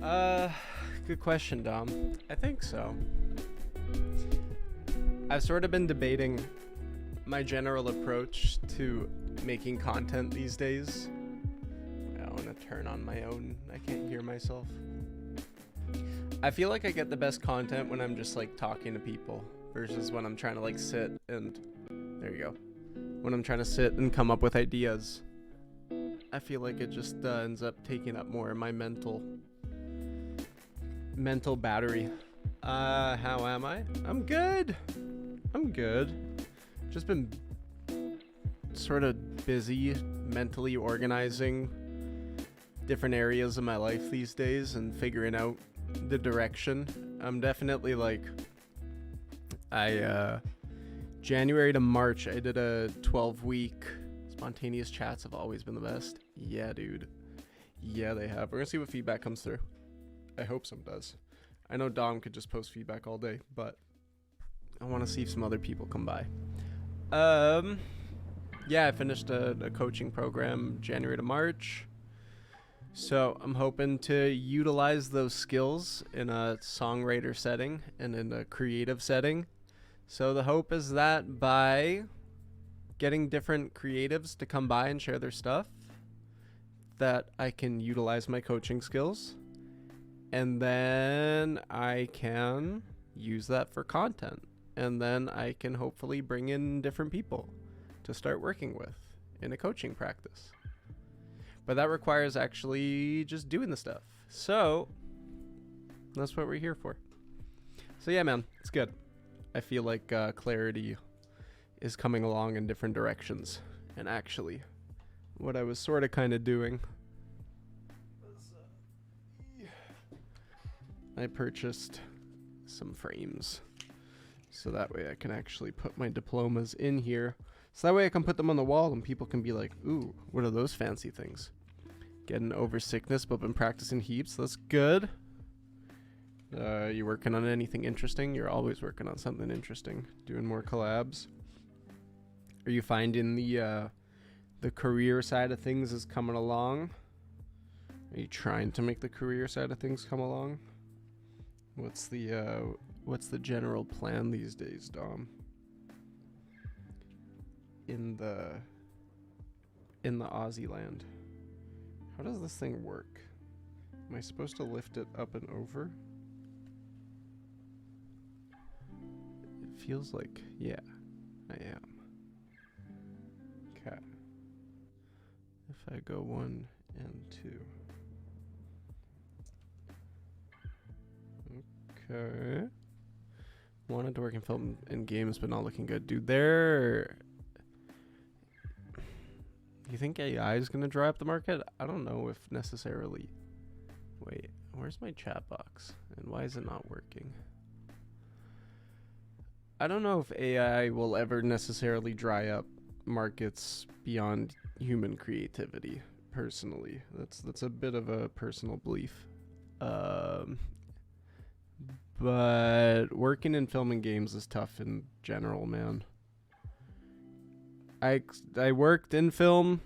Uh, Good question, Dom. I think so. I've sort of been debating my general approach to making content these days. I want to turn on my own. I can't hear myself. I feel like I get the best content when I'm just like talking to people versus when I'm trying to like sit and there you go. When I'm trying to sit and come up with ideas. I feel like it just ends up taking up more of my mental battery. How am I? I'm good. Just been sort of busy mentally organizing different areas of my life these days and figuring out the direction. I'm definitely like January to March I did a 12-week spontaneous chats have always been the best. Yeah, dude. Yeah, they have. We're gonna see what feedback comes through. I hope some does. I know Dom could just post feedback all day, but I want to see if some other people come by. Yeah, I finished a coaching program January to March. So I'm hoping to utilize those skills in a songwriter setting and in a creative setting. So the hope is that by getting different creatives to come by and share their stuff, that I can utilize my coaching skills. And then I can use that for content. And then I can hopefully bring in different people to start working with in a coaching practice. But that requires actually just doing the stuff. So that's what we're here for. So yeah, man, it's good. I feel like clarity is coming along in different directions. And actually, what I was sort of kind of doing was I purchased some frames. So that way I can actually put my diplomas in here. So that way I can put them on the wall and people can be like, ooh, what are those fancy things? Getting over sickness, but been practicing heaps. That's good. You working on anything interesting? You're always working on something interesting. Doing more collabs. Are you finding the career side of things is coming along? Are you trying to make the career side of things come along? What's the general plan these days, Dom? In the Aussie land. How does this thing work? Am I supposed to lift it up and over? It feels like, yeah, I am. Okay. If I go 1 and 2. Okay. Wanted to work in film and games, but not looking good. Dude, you think AI is going to dry up the market? I don't know if necessarily. Wait, where's my chat box? And why is it not working? I don't know if AI will ever necessarily dry up markets beyond human creativity, personally. That's a bit of a personal belief. But working in film and games is tough in general, man. I worked in film.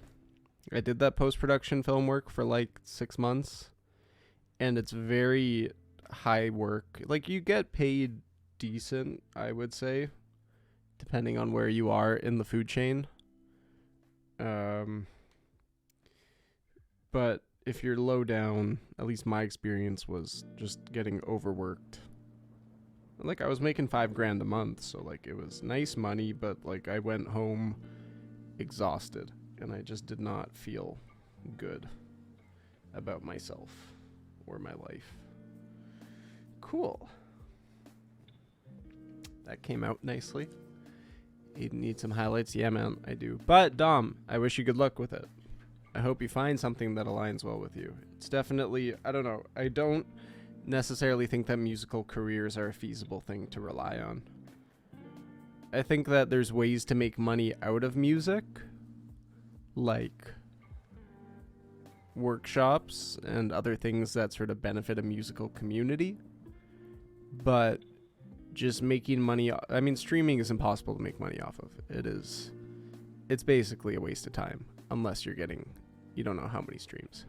I did that post-production film work for like 6 months. And it's very high work. Like, you get paid decent, I would say, depending on where you are in the food chain. But if you're low down, at least my experience was just getting overworked. Like, I was making $5,000 a month, so like it was nice money, but like I went home exhausted and I just did not feel good about myself or my life. Cool. That came out nicely. You need some highlights? Yeah, man, I do. But Dom, I wish you good luck with it. I hope you find something that aligns well with you. It's definitely, I don't know, I don't necessarily think that musical careers are a feasible thing to rely on. I think that there's ways to make money out of music, like workshops and other things that sort of benefit a musical community. But just making money, I mean, streaming is impossible to make money off of. It's basically a waste of time unless you don't know how many streams.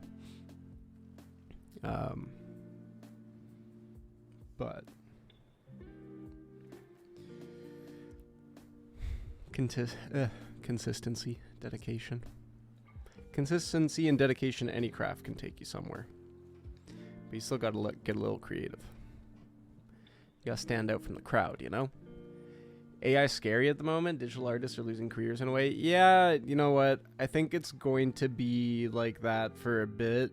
But consistency, dedication. Consistency and dedication to any craft can take you somewhere. But you still gotta get a little creative. You gotta stand out from the crowd, you know? AI's scary at the moment. Digital artists are losing careers in a way. Yeah, you know what? I think it's going to be like that for a bit.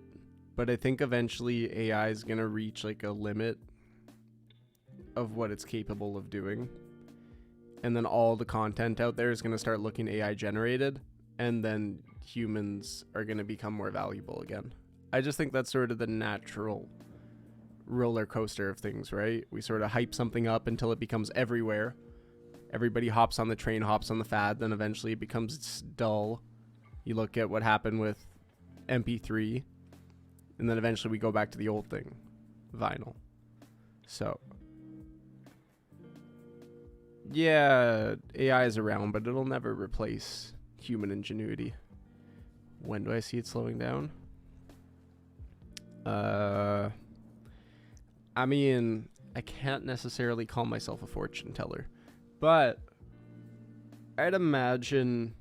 But I think eventually AI is going to reach like a limit of what it's capable of doing. And then all the content out there is going to start looking AI generated. And then humans are going to become more valuable again. I just think that's sort of the natural roller coaster of things, right? We sort of hype something up until it becomes everywhere. Everybody hops on the train, hops on the fad. Then eventually it becomes dull. You look at what happened with MP3. And then eventually we go back to the old thing, vinyl. So, yeah, AI is around, but it'll never replace human ingenuity. When do I see it slowing down? I mean, I can't necessarily call myself a fortune teller, but I'd imagine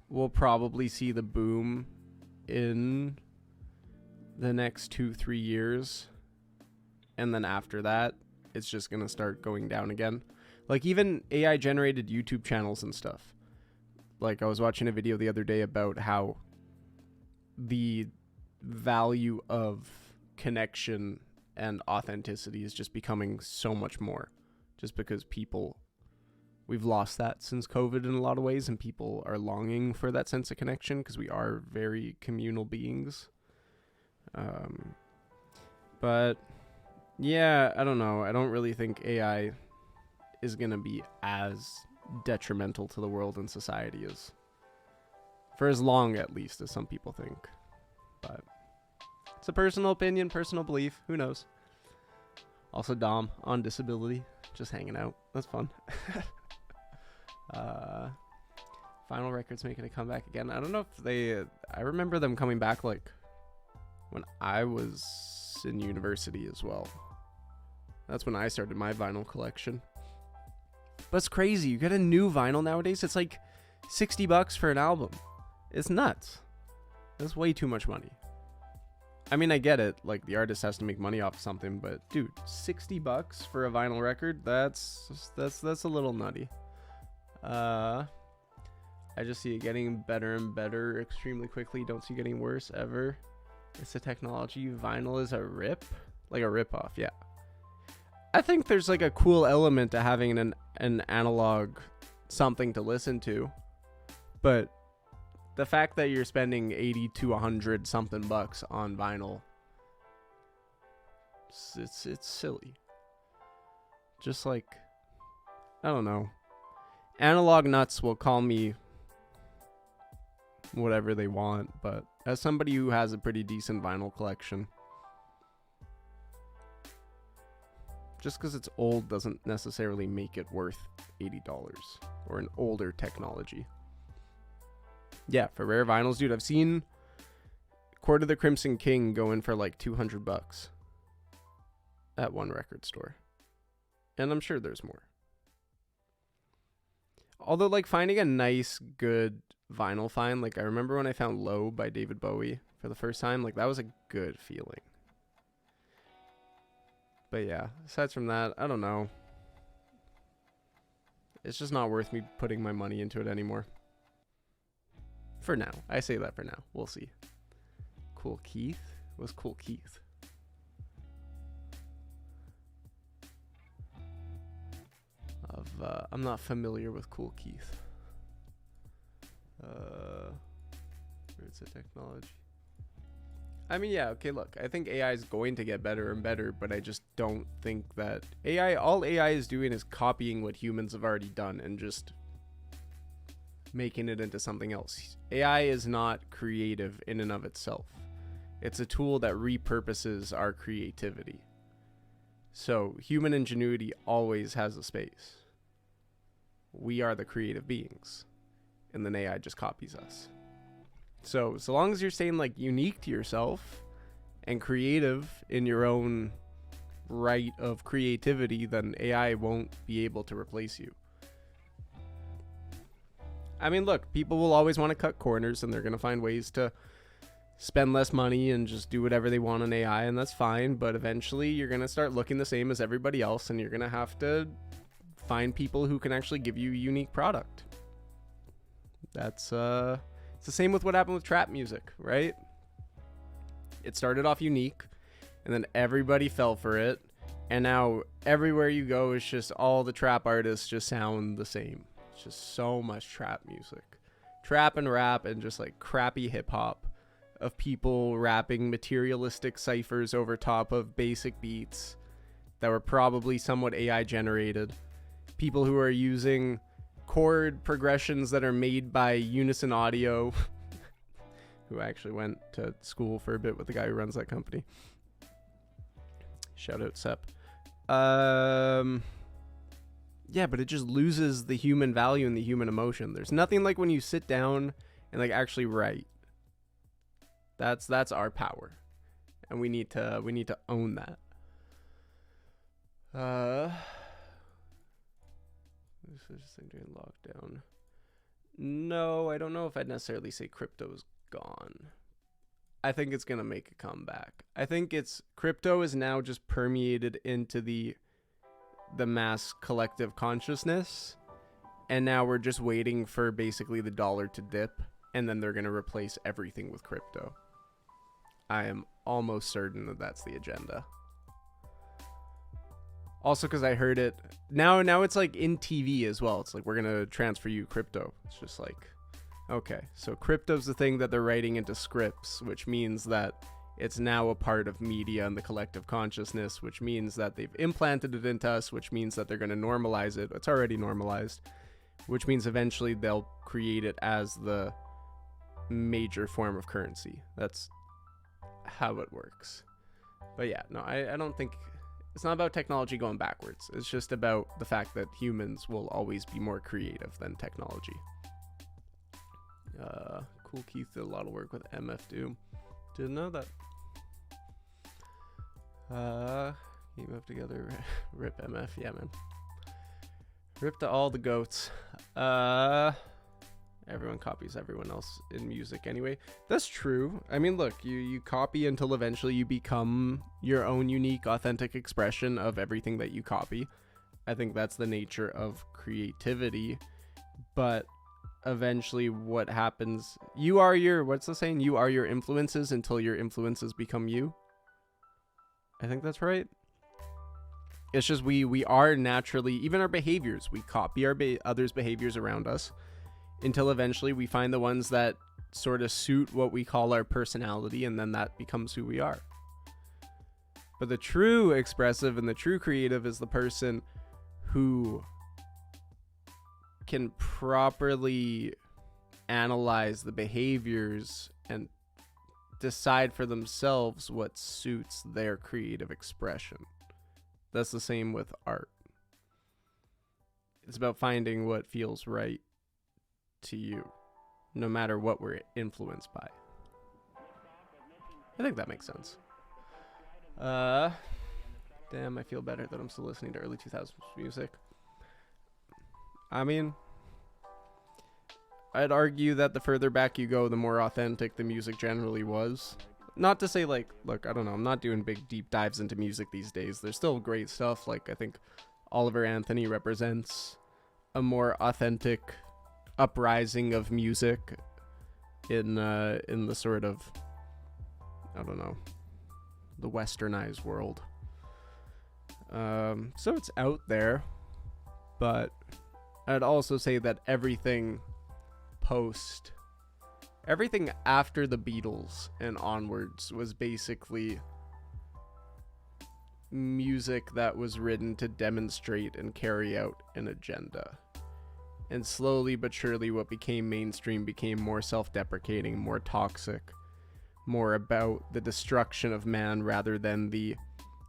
we'll probably see the boom in the next 2-3 years, and then after that it's just gonna start going down again. Like even AI generated YouTube channels and stuff. Like I was watching a video the other day about how the value of connection and authenticity is just becoming so much more, just because we've lost that since COVID in a lot of ways, and people are longing for that sense of connection because we are very communal beings. But yeah, I don't know. I don't really think AI is going to be as detrimental to the world and society as, for as long at least, as some people think. But it's a personal opinion, personal belief. Who knows? Also, Dom on disability, just hanging out. That's fun. Vinyl records making a comeback again. I don't know if I remember them coming back like when I was in university as well. That's when I started my vinyl collection. But it's crazy. You get a new vinyl nowadays, it's like $60 for an album. It's nuts. That's way too much money. I mean, I get it. Like, the artist has to make money off of something, but dude, $60 for a vinyl record? That's a little nutty. I just see it getting better and better extremely quickly. Don't see it getting worse ever. It's the technology. Vinyl is a rip-off, yeah. I think there's like a cool element to having an analog something to listen to, but the fact that you're spending 80 to 100 something bucks on vinyl, it's silly. Just like, I don't know. Analog nuts will call me whatever they want, but as somebody who has a pretty decent vinyl collection, just because it's old doesn't necessarily make it worth $80 or an older technology. Yeah, for rare vinyls, dude, I've seen Court of the Crimson King go in for like $200 at one record store. And I'm sure there's more. Although, like, finding a nice, good vinyl find, like, I remember when I found Low by David Bowie for the first time, like, that was a good feeling. But yeah, aside from that, I don't know. It's just not worth me putting my money into it anymore. For now. I say that for now. We'll see. Cool Keith? What's Cool Keith? I'm not familiar with Cool Keith. Where is the technology? I mean, yeah, okay, look, I think AI is going to get better and better, but I just don't think that all AI is doing is copying what humans have already done and just making it into something else. AI is not creative in and of itself. It's a tool that repurposes our creativity. So human ingenuity always has a space. We are the creative beings, and then AI just copies us. So long as you're staying like unique to yourself and creative in your own right of creativity, then AI won't be able to replace you. I mean, look, people will always want to cut corners, and they're going to find ways to spend less money and just do whatever they want on AI, and that's fine. But eventually you're going to start looking the same as everybody else, and you're going to have to find people who can actually give you a unique product. That's it's the same with what happened with trap music, right? It started off unique, and then everybody fell for it, and now everywhere you go, it's just all the trap artists just sound the same. It's just so much trap music, trap and rap, and just like crappy hip-hop of people rapping materialistic ciphers over top of basic beats that were probably somewhat AI generated. People who are using chord progressions that are made by Unison Audio, who actually went to school for a bit with the guy who runs that company. Shout out Sep. Yeah, but it just loses the human value and the human emotion. There's nothing like when you sit down and like actually write. That's our power, and we need to own that. This is during lockdown. No, I don't know if I'd necessarily say crypto's gone. I think it's gonna make a comeback. I think crypto is now just permeated into the mass collective consciousness, and now we're just waiting for basically the dollar to dip, and then they're gonna replace everything with crypto. I am almost certain that that's the agenda. Also, because I heard it now it's like in TV as well. It's like, we're gonna transfer you crypto. It's just like, okay, so crypto's the thing that they're writing into scripts, which means that it's now a part of media and the collective consciousness, which means that they've implanted it into us, which means that they're going to normalize it. It's already normalized, which means eventually they'll create it as the major form of currency. That's how it works. But yeah, no, I don't think it's not about technology going backwards. It's just about the fact that humans will always be more creative than technology. Cool Keith did a lot of work with MF Doom. Didn't know that. Came up together. Rip MF, yeah, man. Rip to all the goats. Everyone copies everyone else in music anyway. That's true. I mean, look, you copy until eventually you become your own unique, authentic expression of everything that you copy. I think that's the nature of creativity. But eventually what happens, what's the saying? You are your influences until your influences become you. I think that's right. It's just we are naturally, even our behaviors, we copy others' behaviors around us until eventually we find the ones that sort of suit what we call our personality, and then that becomes who we are. But the true expressive and the true creative is the person who can properly analyze the behaviors and decide for themselves what suits their creative expression. That's the same with art. It's about finding what feels right to you, no matter what we're influenced by. I think that makes sense. Damn, I feel better that I'm still listening to early 2000s music. I mean, I'd argue that the further back you go, the more authentic the music generally was. Not to say, like, look, I don't know, I'm not doing big deep dives into music these days. There's still great stuff. Like, I think Oliver Anthony represents a more authentic uprising of music in the sort of, I don't know, the westernized world. So it's out there, but I'd also say that everything after the Beatles and onwards was basically music that was written to demonstrate and carry out an agenda. And slowly but surely what became mainstream became more self-deprecating, more toxic, more about the destruction of man rather than the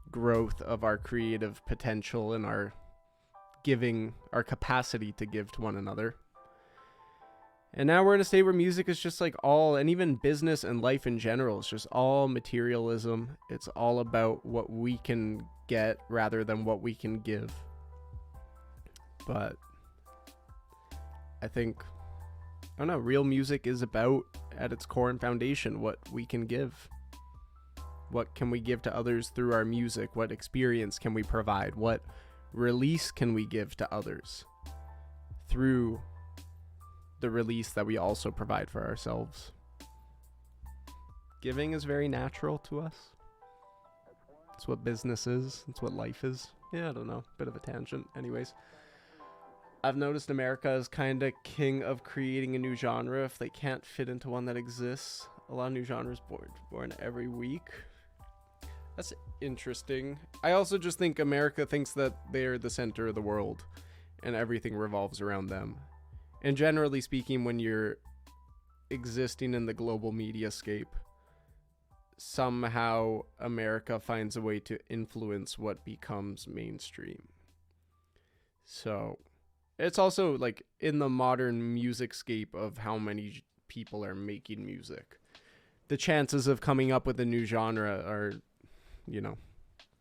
growth of our creative potential and our capacity to give to one another. And now we're in a state where music is just like all, and even business and life in general, is just all materialism. It's all about what we can get rather than what we can give. But I think, I don't know, real music is about, at its core and foundation, what we can give. What can we give to others through our music? What experience can we provide? What release can we give to others through the release that we also provide for ourselves? Giving is very natural to us. It's what business is. It's what life is. Yeah, I don't know. Bit of a tangent. Anyways, I've noticed America is kind of king of creating a new genre if they can't fit into one that exists. A lot of new genres born every week. That's interesting. I also just think America thinks that they're the center of the world and everything revolves around them. And generally speaking, when you're existing in the global mediascape, somehow America finds a way to influence what becomes mainstream. So it's also like in the modern music scape of how many people are making music, the chances of coming up with a new genre are, you know,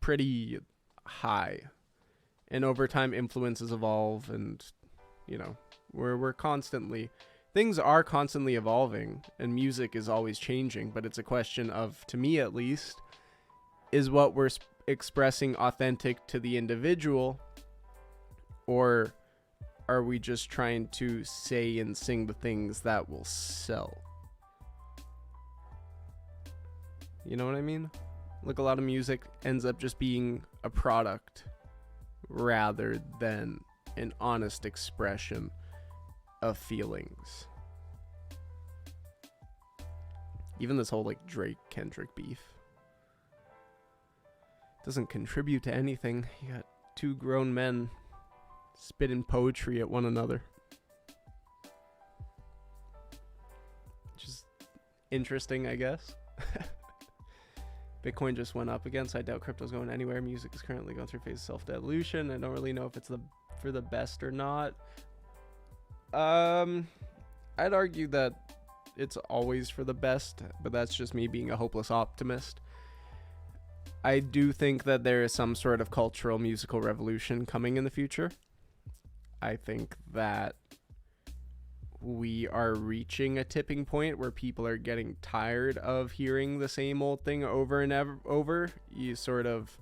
pretty high. And over time, influences evolve, and, you know, we're constantly, things are constantly evolving, and music is always changing. But it's a question of, to me at least, is what we're expressing authentic to the individual, or are we just trying to say and sing the things that will sell? You know what I mean? Like, a lot of music ends up just being a product rather than an honest expression of feelings. Even this whole like Drake Kendrick beef doesn't contribute to anything. You got two grown men spitting poetry at one another. Just interesting, I guess. Bitcoin just went up again, so I doubt crypto's going anywhere. Music is currently going through a phase of self-dilution. I don't really know if it's for the best or not. I'd argue that it's always for the best, but that's just me being a hopeless optimist. I do think that there is some sort of cultural musical revolution coming in the future. I think that we are reaching a tipping point where people are getting tired of hearing the same old thing over and over. You sort of,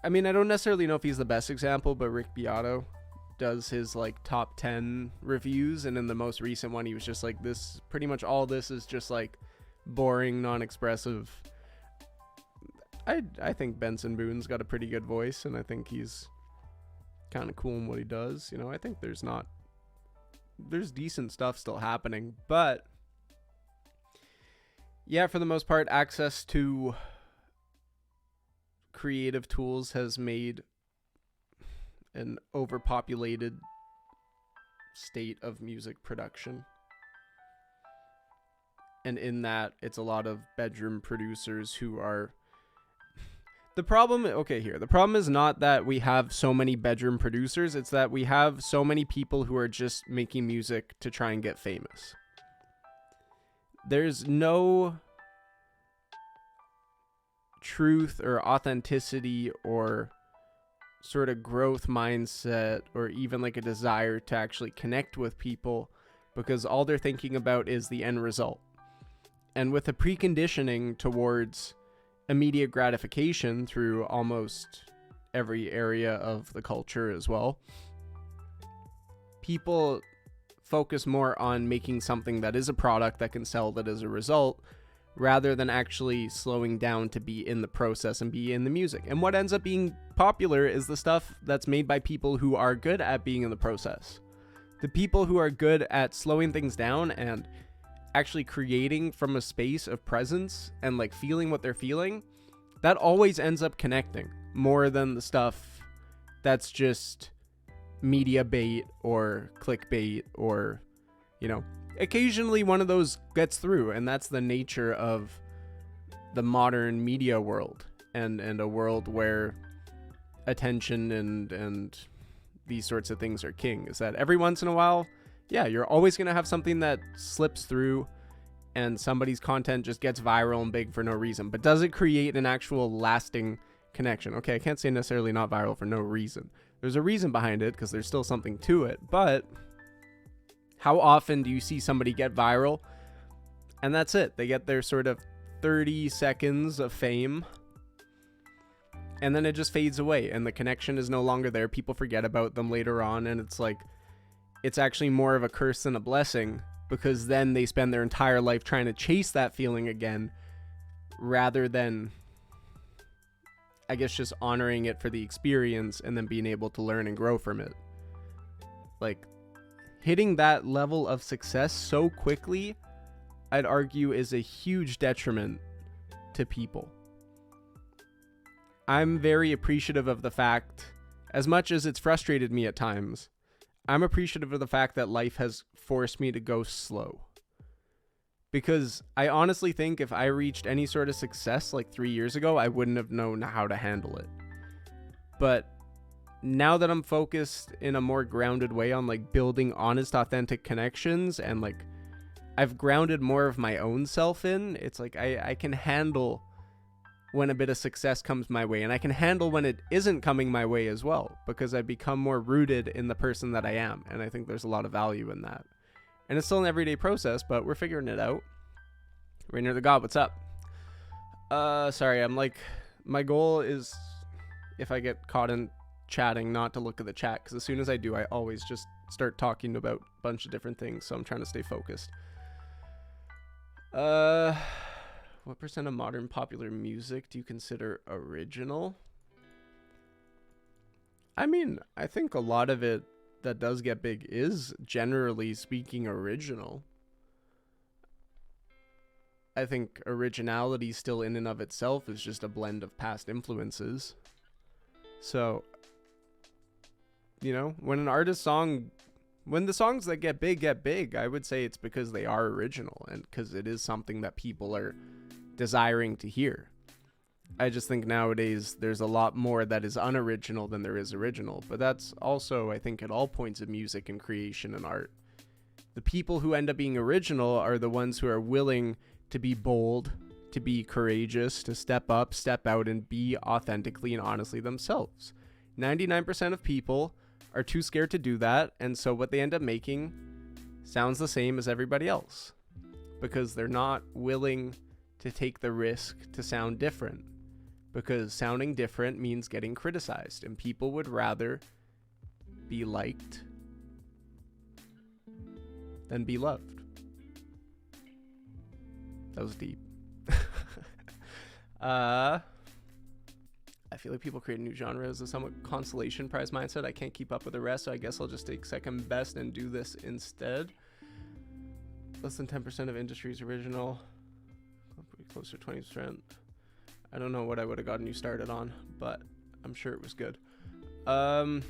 I mean, I don't necessarily know if he's the best example, but Rick Beato does his like top 10 reviews, and in the most recent one he was just like, this pretty much all this is just like boring, non-expressive. I think Benson Boone's got a pretty good voice, and I think he's kind of cool in what he does. You know, I think there's decent stuff still happening, but yeah, for the most part, access to creative tools has made an overpopulated state of music production. And in that, it's a lot of bedroom producers who are... The problem is not that we have so many bedroom producers, it's that we have so many people who are just making music to try and get famous. There's no truth or authenticity or sort of growth mindset or even like a desire to actually connect with people, because all they're thinking about is the end result. And with a preconditioning towards immediate gratification through almost every area of the culture as well, people focus more on making something that is a product that can sell that as a result, rather than actually slowing down to be in the process and be in the music. And what ends up being popular is the stuff that's made by people who are good at being in the process. The people who are good at slowing things down and actually creating from a space of presence and like feeling what they're feeling, that always ends up connecting more than the stuff that's just media bait or clickbait, or, you know, occasionally one of those gets through, and that's the nature of the modern media world and a world where attention and these sorts of things are king, is that every once in a while yeah, you're always going to have something that slips through and somebody's content just gets viral and big for no reason. But does it create an actual lasting connection? Okay, I can't say necessarily not viral for no reason. There's a reason behind it because there's still something to it. But how often do you see somebody get viral and that's it? They get their sort of 30 seconds of fame and then it just fades away and the connection is no longer there. People forget about them later on, and it's like, it's actually more of a curse than a blessing, because then they spend their entire life trying to chase that feeling again rather than, I guess, just honoring it for the experience and then being able to learn and grow from it. Like, hitting that level of success so quickly, I'd argue, is a huge detriment to people. I'm very appreciative of the fact, as much as it's frustrated me at times, I'm appreciative of the fact that life has forced me to go slow. Because I honestly think if I reached any sort of success like 3 years ago, I wouldn't have known how to handle it. But now that I'm focused in a more grounded way on like building honest, authentic connections, and like I've grounded more of my own self in, it's like I can handle when a bit of success comes my way, and I can handle when it isn't coming my way as well, because I've become more rooted in the person that I am, and I think there's a lot of value in that. And it's still an everyday process, but we're figuring it out. Rainer the God, what's up? Sorry, I'm like, my goal is, if I get caught in chatting, not to look at the chat, because as soon as I do, I always just start talking about a bunch of different things, so I'm trying to stay focused. What % of modern popular music do you consider original? I mean, I think a lot of it that does get big is, generally speaking, original. I think originality still in and of itself is just a blend of past influences. So, you know, when the songs that get big, I would say it's because they are original and because it is something that people are desiring to hear. I just think nowadays there's a lot more that is unoriginal than there is original, but that's also, I think, at all points of music and creation and art. The people who end up being original are the ones who are willing to be bold, to be courageous, to step up, step out, and be authentically and honestly themselves. 99% of people are too scared to do that, and so what they end up making sounds the same as everybody else, because they're not willing to take the risk to sound different, because sounding different means getting criticized, and people would rather be liked than be loved. That was deep. I feel like people create new genres as a somewhat consolation prize mindset. I can't keep up with the rest, so I guess I'll just take second best and do this instead. Less than 10% of industry's original. Pretty close to 20%. I don't know what I would have gotten you started on, but I'm sure it was good. I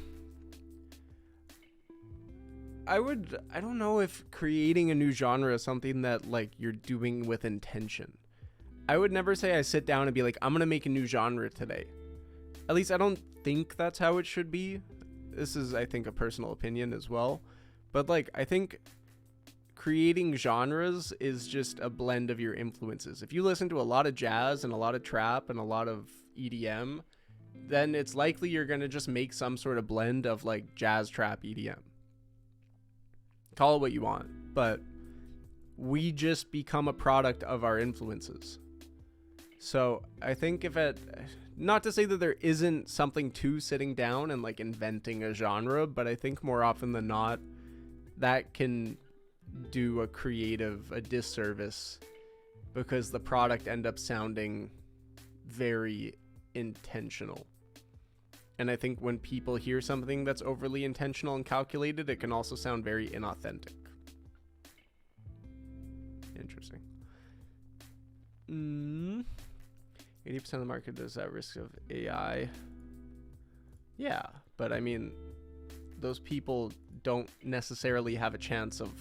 don't know if creating a new genre is something that like you're doing with intention. I would never say I sit down and be like, I'm gonna make a new genre today. At least I don't think that's how it should be. This is, I think, a personal opinion as well. But like, I think creating genres is just a blend of your influences. If you listen to a lot of jazz and a lot of trap and a lot of EDM, then it's likely you're going to just make some sort of blend of like jazz, trap, EDM. Call it what you want, but we just become a product of our influences. So I think not to say that there isn't something to sitting down and like inventing a genre, but I think more often than not, that can do a disservice, because the product end up sounding very intentional. And I think when people hear something that's overly intentional and calculated, it can also sound very inauthentic. Interesting. 80% of the market is at risk of AI. Yeah, but I mean, those people don't necessarily have a chance of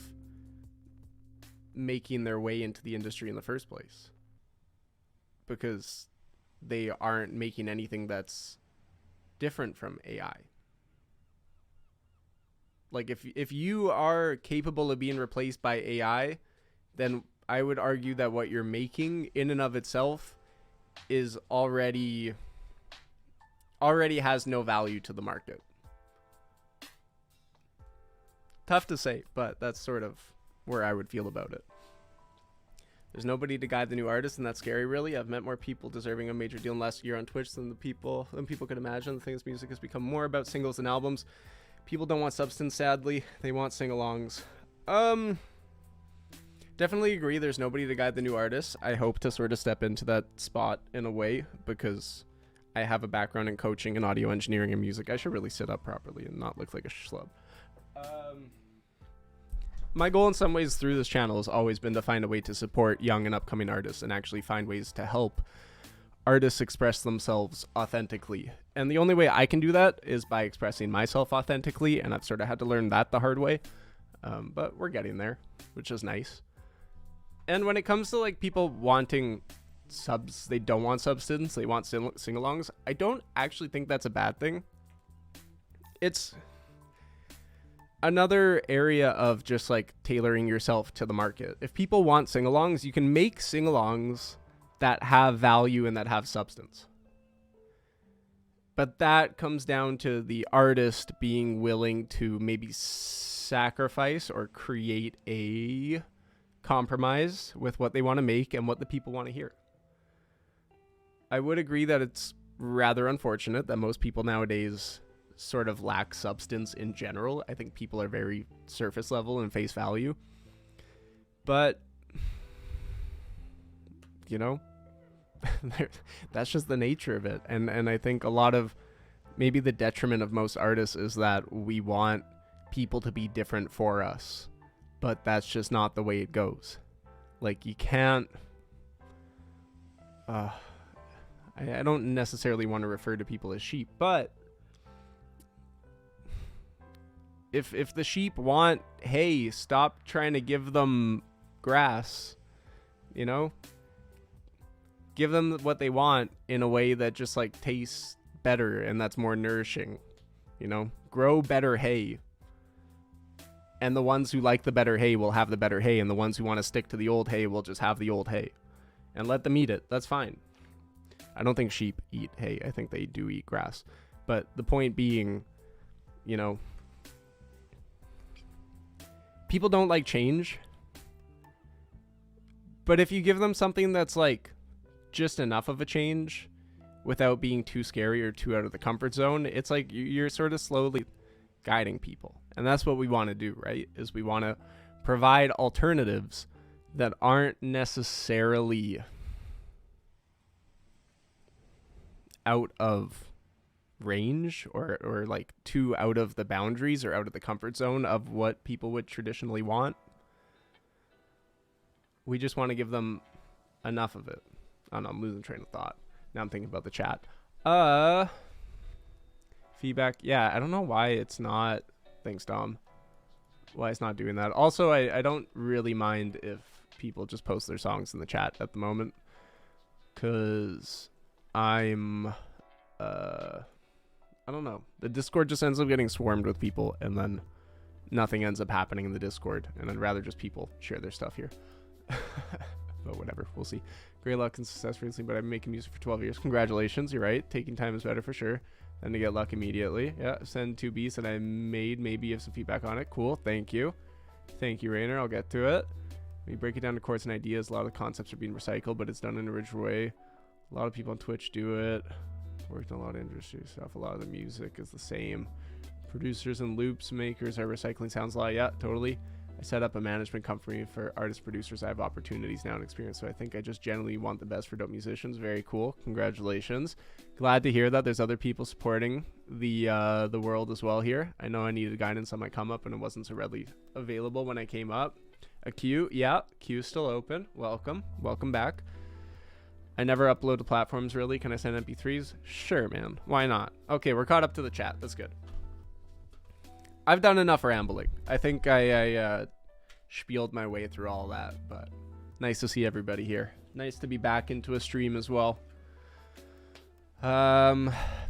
making their way into the industry in the first place, because they aren't making anything that's different from AI. Like if you are capable of being replaced by AI, then I would argue that what you're making in and of itself is already has no value to the market. Tough to say, but that's sort of where I would feel about it. There's nobody to guide the new artist, and that's scary, really. I've met more people deserving a major deal in the last year on Twitch than people could imagine. The thing is, music has become more about singles and albums. People don't want substance, sadly. They want sing-alongs. Definitely agree. There's nobody to guide the new artists. I hope to sort of step into that spot in a way, because I have a background in coaching and audio engineering and music. I should really sit up properly and not look like a schlub. My goal in some ways through this channel has always been to find a way to support young and upcoming artists and actually find ways to help artists express themselves authentically. And the only way I can do that is by expressing myself authentically, and I've sort of had to learn that the hard way. But we're getting there, which is nice. And when it comes to like people wanting subs, they don't want substance, they want sing-alongs, I don't actually think that's a bad thing. It's another area of just like tailoring yourself to the market. If people want sing-alongs, you can make sing-alongs that have value and that have substance. But that comes down to the artist being willing to maybe sacrifice or create a compromise with what they want to make and what the people want to hear. I would agree that it's rather unfortunate that most people nowadays sort of lack substance in general. I think people are very surface level and face value. But, you know, that's just the nature of it. And I think a lot of maybe the detriment of most artists is that we want people to be different for us. But that's just not the way it goes. Like, you can't... I don't necessarily want to refer to people as sheep, but if the sheep want hay, stop trying to give them grass, you know? Give them what they want in a way that just like tastes better and that's more nourishing, you know? Grow better hay. And the ones who like the better hay will have the better hay, and the ones who want to stick to the old hay will just have the old hay. And let them eat it. That's fine. I don't think sheep eat hay. I think they do eat grass. But the point being, you know, people don't like change. But if you give them something that's like just enough of a change without being too scary or too out of the comfort zone, it's like you're sort of slowly guiding people. And that's what we want to do, right? Is we want to provide alternatives that aren't necessarily out of range or like too out of the boundaries or out of the comfort zone of what people would traditionally want. We just want to give them enough of it. I don't know, I'm losing train of thought. Now I'm thinking about the chat. Feedback. Yeah, I don't know why it's not. Thanks, Dom. Why it's not doing that. Also, I don't really mind if people just post their songs in the chat at the moment. Because I'm... I don't know. The Discord just ends up getting swarmed with people, and then nothing ends up happening in the Discord. And I'd rather just people share their stuff here. But whatever, we'll see. Great luck and success recently, but I've been making music for 12 years. Congratulations, you're right. Taking time is better for sure than to get luck immediately. Yeah, send 2 beats that I made. Maybe you have some feedback on it. Cool, thank you. Thank you, Rainer. I'll get to it. We break it down to chords and ideas. A lot of the concepts are being recycled, but it's done in an original way. A lot of people on Twitch do it. Worked on a lot of industry stuff. A lot of the music is the same. Producers and loops makers are recycling sounds a lot. Yeah, totally. I set up a management company for artist producers. I have opportunities now and experience, so I think I just generally want the best for dope musicians. Very cool. Congratulations. Glad to hear that there's other people supporting the world as well here. I know I needed guidance on my come up, and it wasn't so readily available when I came up. A queue. Yeah, queue's still open. Welcome back. I never upload to platforms, really. Can I send MP3s? Sure, man. Why not? Okay, we're caught up to the chat. That's good. I've done enough rambling. I think I spieled my way through all that, but nice to see everybody here. Nice to be back into a stream as well.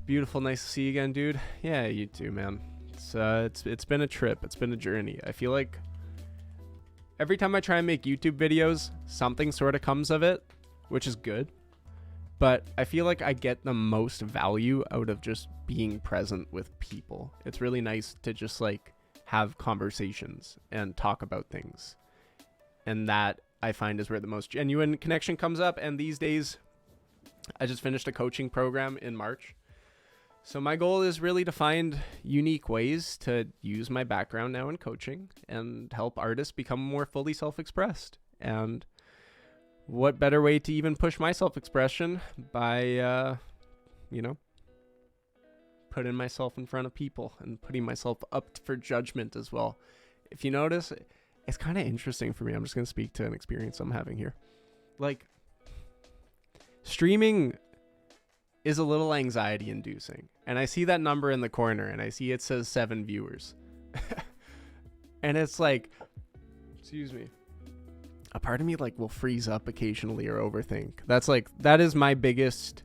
Beautiful. Nice to see you again, dude. Yeah, you too, man. It's It's been a trip. It's been a journey. I feel like every time I try and make YouTube videos, something sort of comes of it, which is good. But I feel like I get the most value out of just being present with people. It's really nice to just like have conversations and talk about things. And that I find is where the most genuine connection comes up. And these days, I just finished a coaching program in March. So my goal is really to find unique ways to use my background now in coaching and help artists become more fully self-expressed. And what better way to even push my self-expression by, putting myself in front of people and putting myself up for judgment as well. If you notice, it's kind of interesting for me. I'm just going to speak to an experience I'm having here. Like, streaming is a little anxiety inducing. And I see that number in the corner and I see it says 7 viewers. And it's like, excuse me, a part of me like will freeze up occasionally or overthink. That is my biggest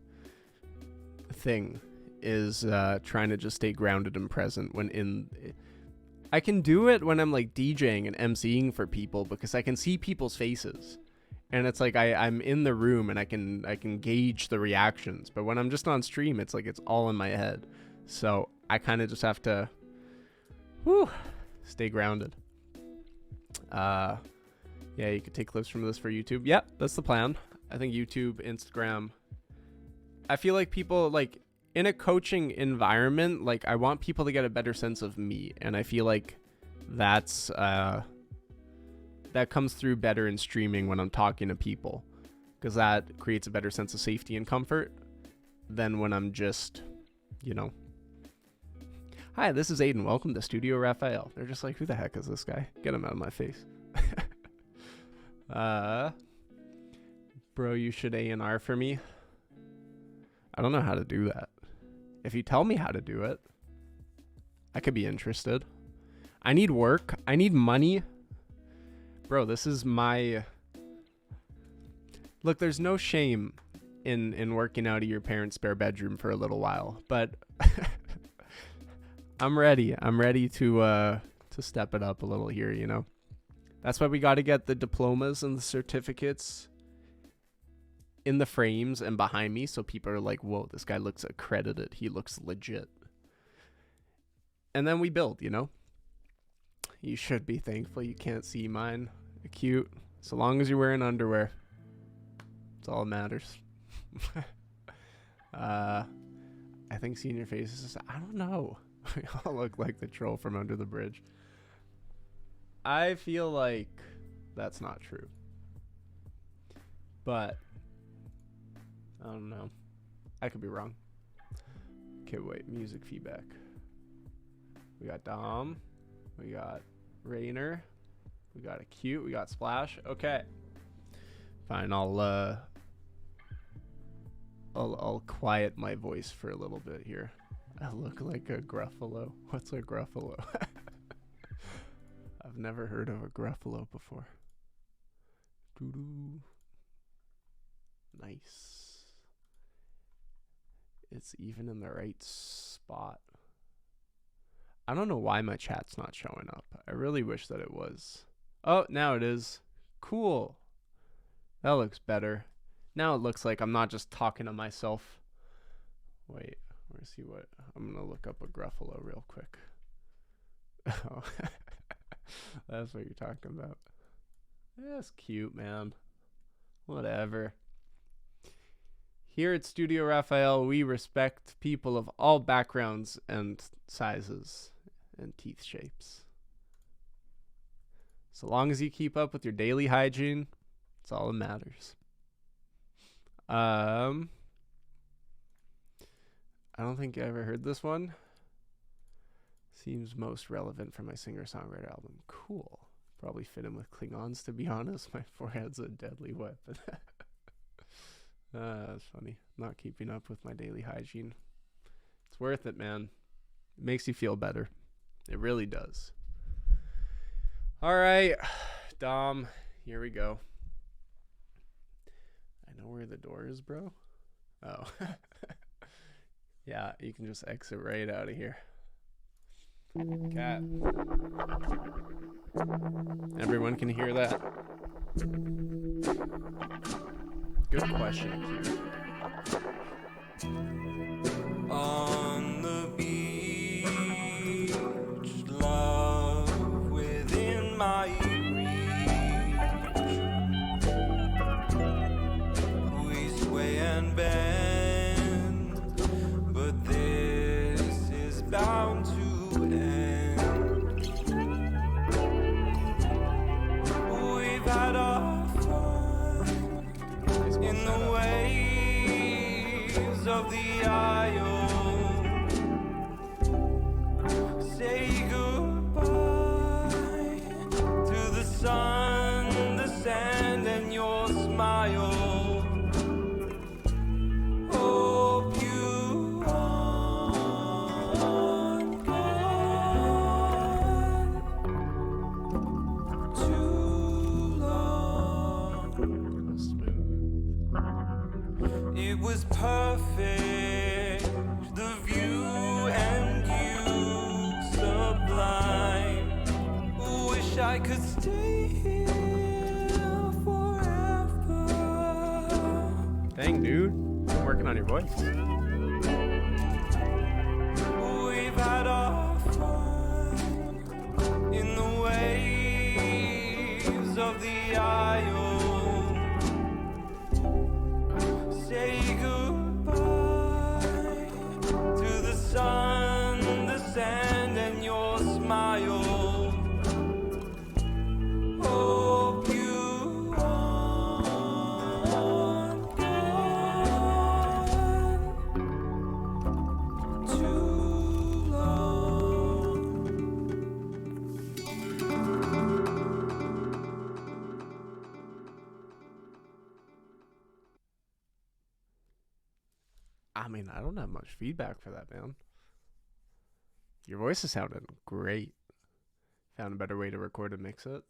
thing, is trying to just stay grounded and present I can do it when I'm like DJing and emceeing for people because I can see people's faces. And it's like I'm in the room and I can gauge the reactions. But when I'm just on stream, it's like it's all in my head. So I kind of just have to stay grounded. Yeah, you could take clips from this for YouTube. Yep, that's the plan. I think YouTube, Instagram. I feel like people like in a coaching environment, like I want people to get a better sense of me. And I feel like that's that comes through better in streaming when I'm talking to people, because that creates a better sense of safety and comfort than when I'm just, hi, this is Aiden. Welcome to Studio Raphael. They're just like, who the heck is this guy? Get him out of my face. Bro, you should A&R for me. I don't know how to do that. If you tell me how to do it, I could be interested. I need work. I need money. Bro, this is my... Look, there's no shame in working out of your parents' spare bedroom for a little while, but I'm ready. I'm ready to step it up a little here, That's why we got to get the diplomas and the certificates in the frames and behind me, so people are like, whoa, this guy looks accredited. He looks legit. And then we build, You should be thankful you can't see mine. Cute. So long as you're wearing underwear. That's all that matters. I think seeing your faces, I don't know. We all look like the troll from Under the Bridge. I feel like that's not true. But I don't know. I could be wrong. Okay, wait. Music feedback. We got Dom. We got Rainer. We got Acute. We got Splash. Okay. Fine. I'll quiet my voice for a little bit here. I look like a Gruffalo. What's a Gruffalo? I've never heard of a Gruffalo before. Doo-doo. Nice. It's even in the right spot. I don't know why my chat's not showing up. I really wish that it was. Oh, now it is. Cool. That looks better. Now it looks like I'm not just talking to myself. Wait, let's see what. I'm going to look up a Gruffalo real quick. Oh, that's what you're talking about. That's cute, man. Whatever. Here at Studio Raphael, we respect people of all backgrounds and sizes and teeth shapes. So long as you keep up with your daily hygiene, it's all that matters. I don't think I ever heard this one. Seems most relevant for my singer-songwriter album. Cool. Probably fit in with Klingons, to be honest. My forehead's a deadly weapon. That's funny. Not keeping up with my daily hygiene. It's worth it, man. It makes you feel better. It really does. All right, Dom, here we go. I know where the door is, bro. Oh. Yeah, you can just exit right out of here. Cat. Everyone can hear that. Good question, Q. On the beach, love within my reach. We sway and bend, but this is bound to end. We've had our fun in the waves of the Isle. Say goodbye to the sun, the sand, and your smile. Hope you aren't gone too long. It was perfect, the view and you sublime. Wish I could stay here forever. Dang, dude. I'm working on your voice. We've had our fun in the waves of the Isle. Say goodbye to the sun, the sand, and your smile. Hope you aren't gone too long. I mean, I don't have much feedback for that, man. Your voice is sounding great. Found a better way to record and mix it.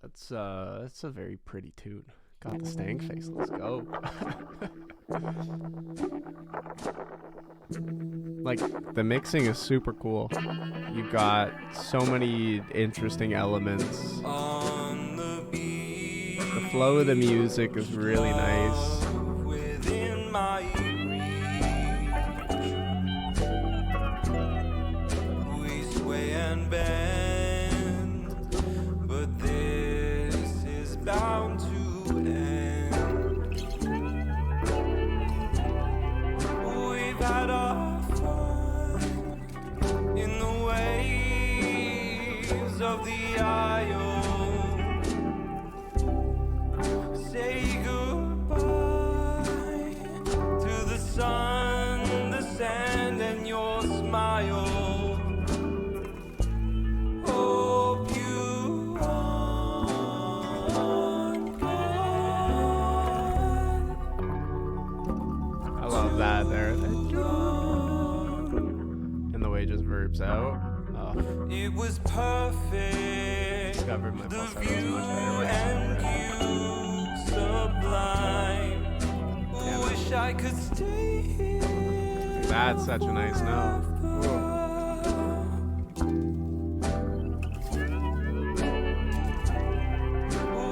That's a very pretty tune. Got the stank face. Let's go. Like, the mixing is super cool. You've got so many interesting elements. On the beach, The flow of the music is really nice. within my reach. We sway and bend, but this is bound to end. We've had our fun in the waves of the Isle. Say goodbye to the sun, the sand, and your smile. Hope you aren't gone. I love that there. And the way it just verbs out. Oh, It was perfect. discovered my The falsetto is view much better with and songwriting. you sublime. Yeah, Wish I could stay here. That's such a nice note. Cool.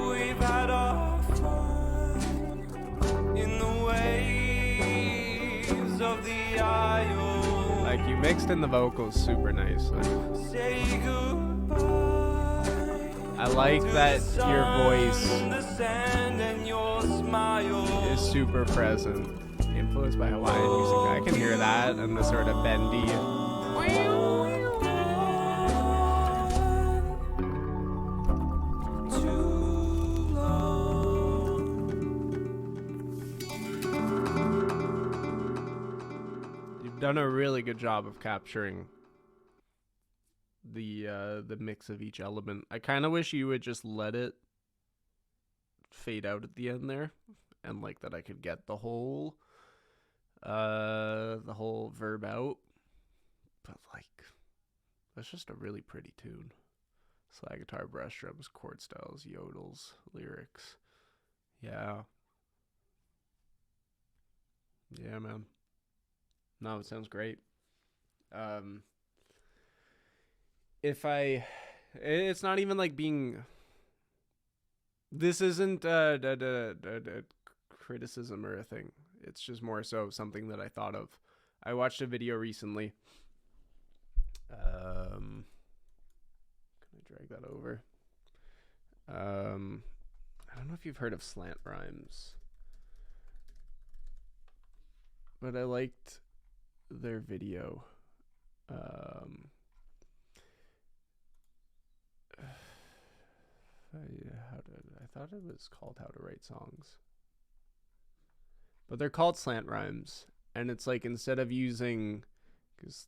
We've had our fun in the waves of the Isle. Like, you mixed in the vocals super nicely. Say goodbye. I like that your voice The sand and your smile. is super present. Influenced by Hawaiian music. I can hear that and the sort of bendy. Too long. You've done a really good job of capturing the mix of each element. I kind of wish you would just let it fade out at the end there, and like that I could get the whole verb out. But like, that's just a really pretty tune. Slide guitar, brush drums, chord styles, yodels, lyrics. Yeah. Yeah, man. No, it sounds great. Um, if I, it's not even like being. This isn't a criticism or a thing. It's just more so something that I thought of. I watched a video recently. Can I drag that over? I don't know if you've heard of slant rhymes, but I liked their video. I thought it was called How to Write Songs, but they're called slant rhymes, and it's like instead of using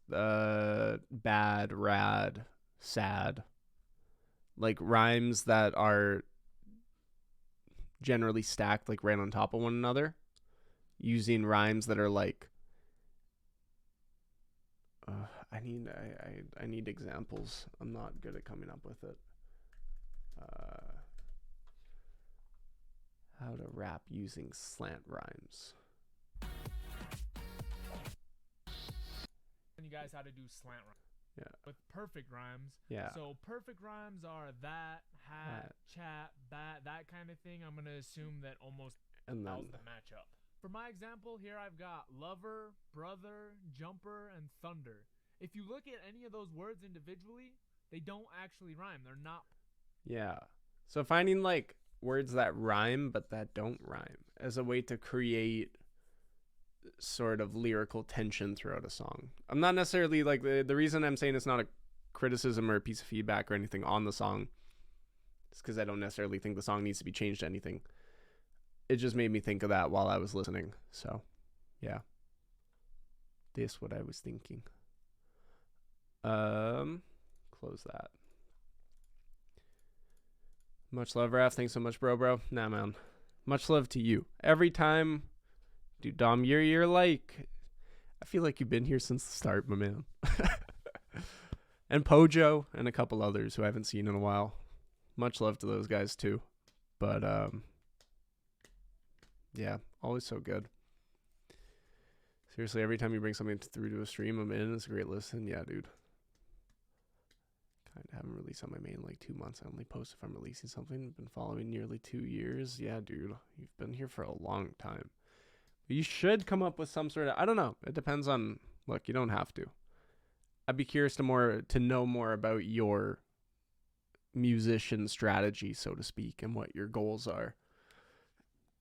bad, rad, sad, like rhymes that are generally stacked like right on top of one another, using rhymes that are like I need examples. I'm not good at coming up with it. How to rap using slant rhymes. You guys how to do slant rhymes. Yeah. With perfect rhymes. Yeah. So perfect rhymes are that, hat, chat, bat, that kind of thing. I'm going to assume that almost and then the matchup. For my example, here I've got lover, brother, jumper, and thunder. If you look at any of those words individually, they don't actually rhyme. They're not. Yeah. So finding like words that rhyme but that don't rhyme as a way to create sort of lyrical tension throughout a song. I'm not necessarily like the reason I'm saying it's not a criticism or a piece of feedback or anything on the song is because I don't necessarily think the song needs to be changed to anything. It just made me think of that while I was listening. So, yeah. That's what I was thinking. Close that. Much love, Raph. Thanks so much, bro. Nah, man. Much love to you. Every time, dude, Dom, you're like, I feel like you've been here since the start, my man. And Pojo and a couple others who I haven't seen in a while. Much love to those guys too. But yeah, always so good. Seriously, every time you bring something through to a stream, I'm in. It's a great listen. Yeah, dude. Kind of haven't released on my main in like 2 months. I only post if I'm releasing something. Been following nearly 2 years. Yeah, dude. You've been here for a long time. But you should come up with some sort of, I don't know. It depends on, look, you don't have to. I'd be curious to know more about your musician strategy, so to speak, and what your goals are.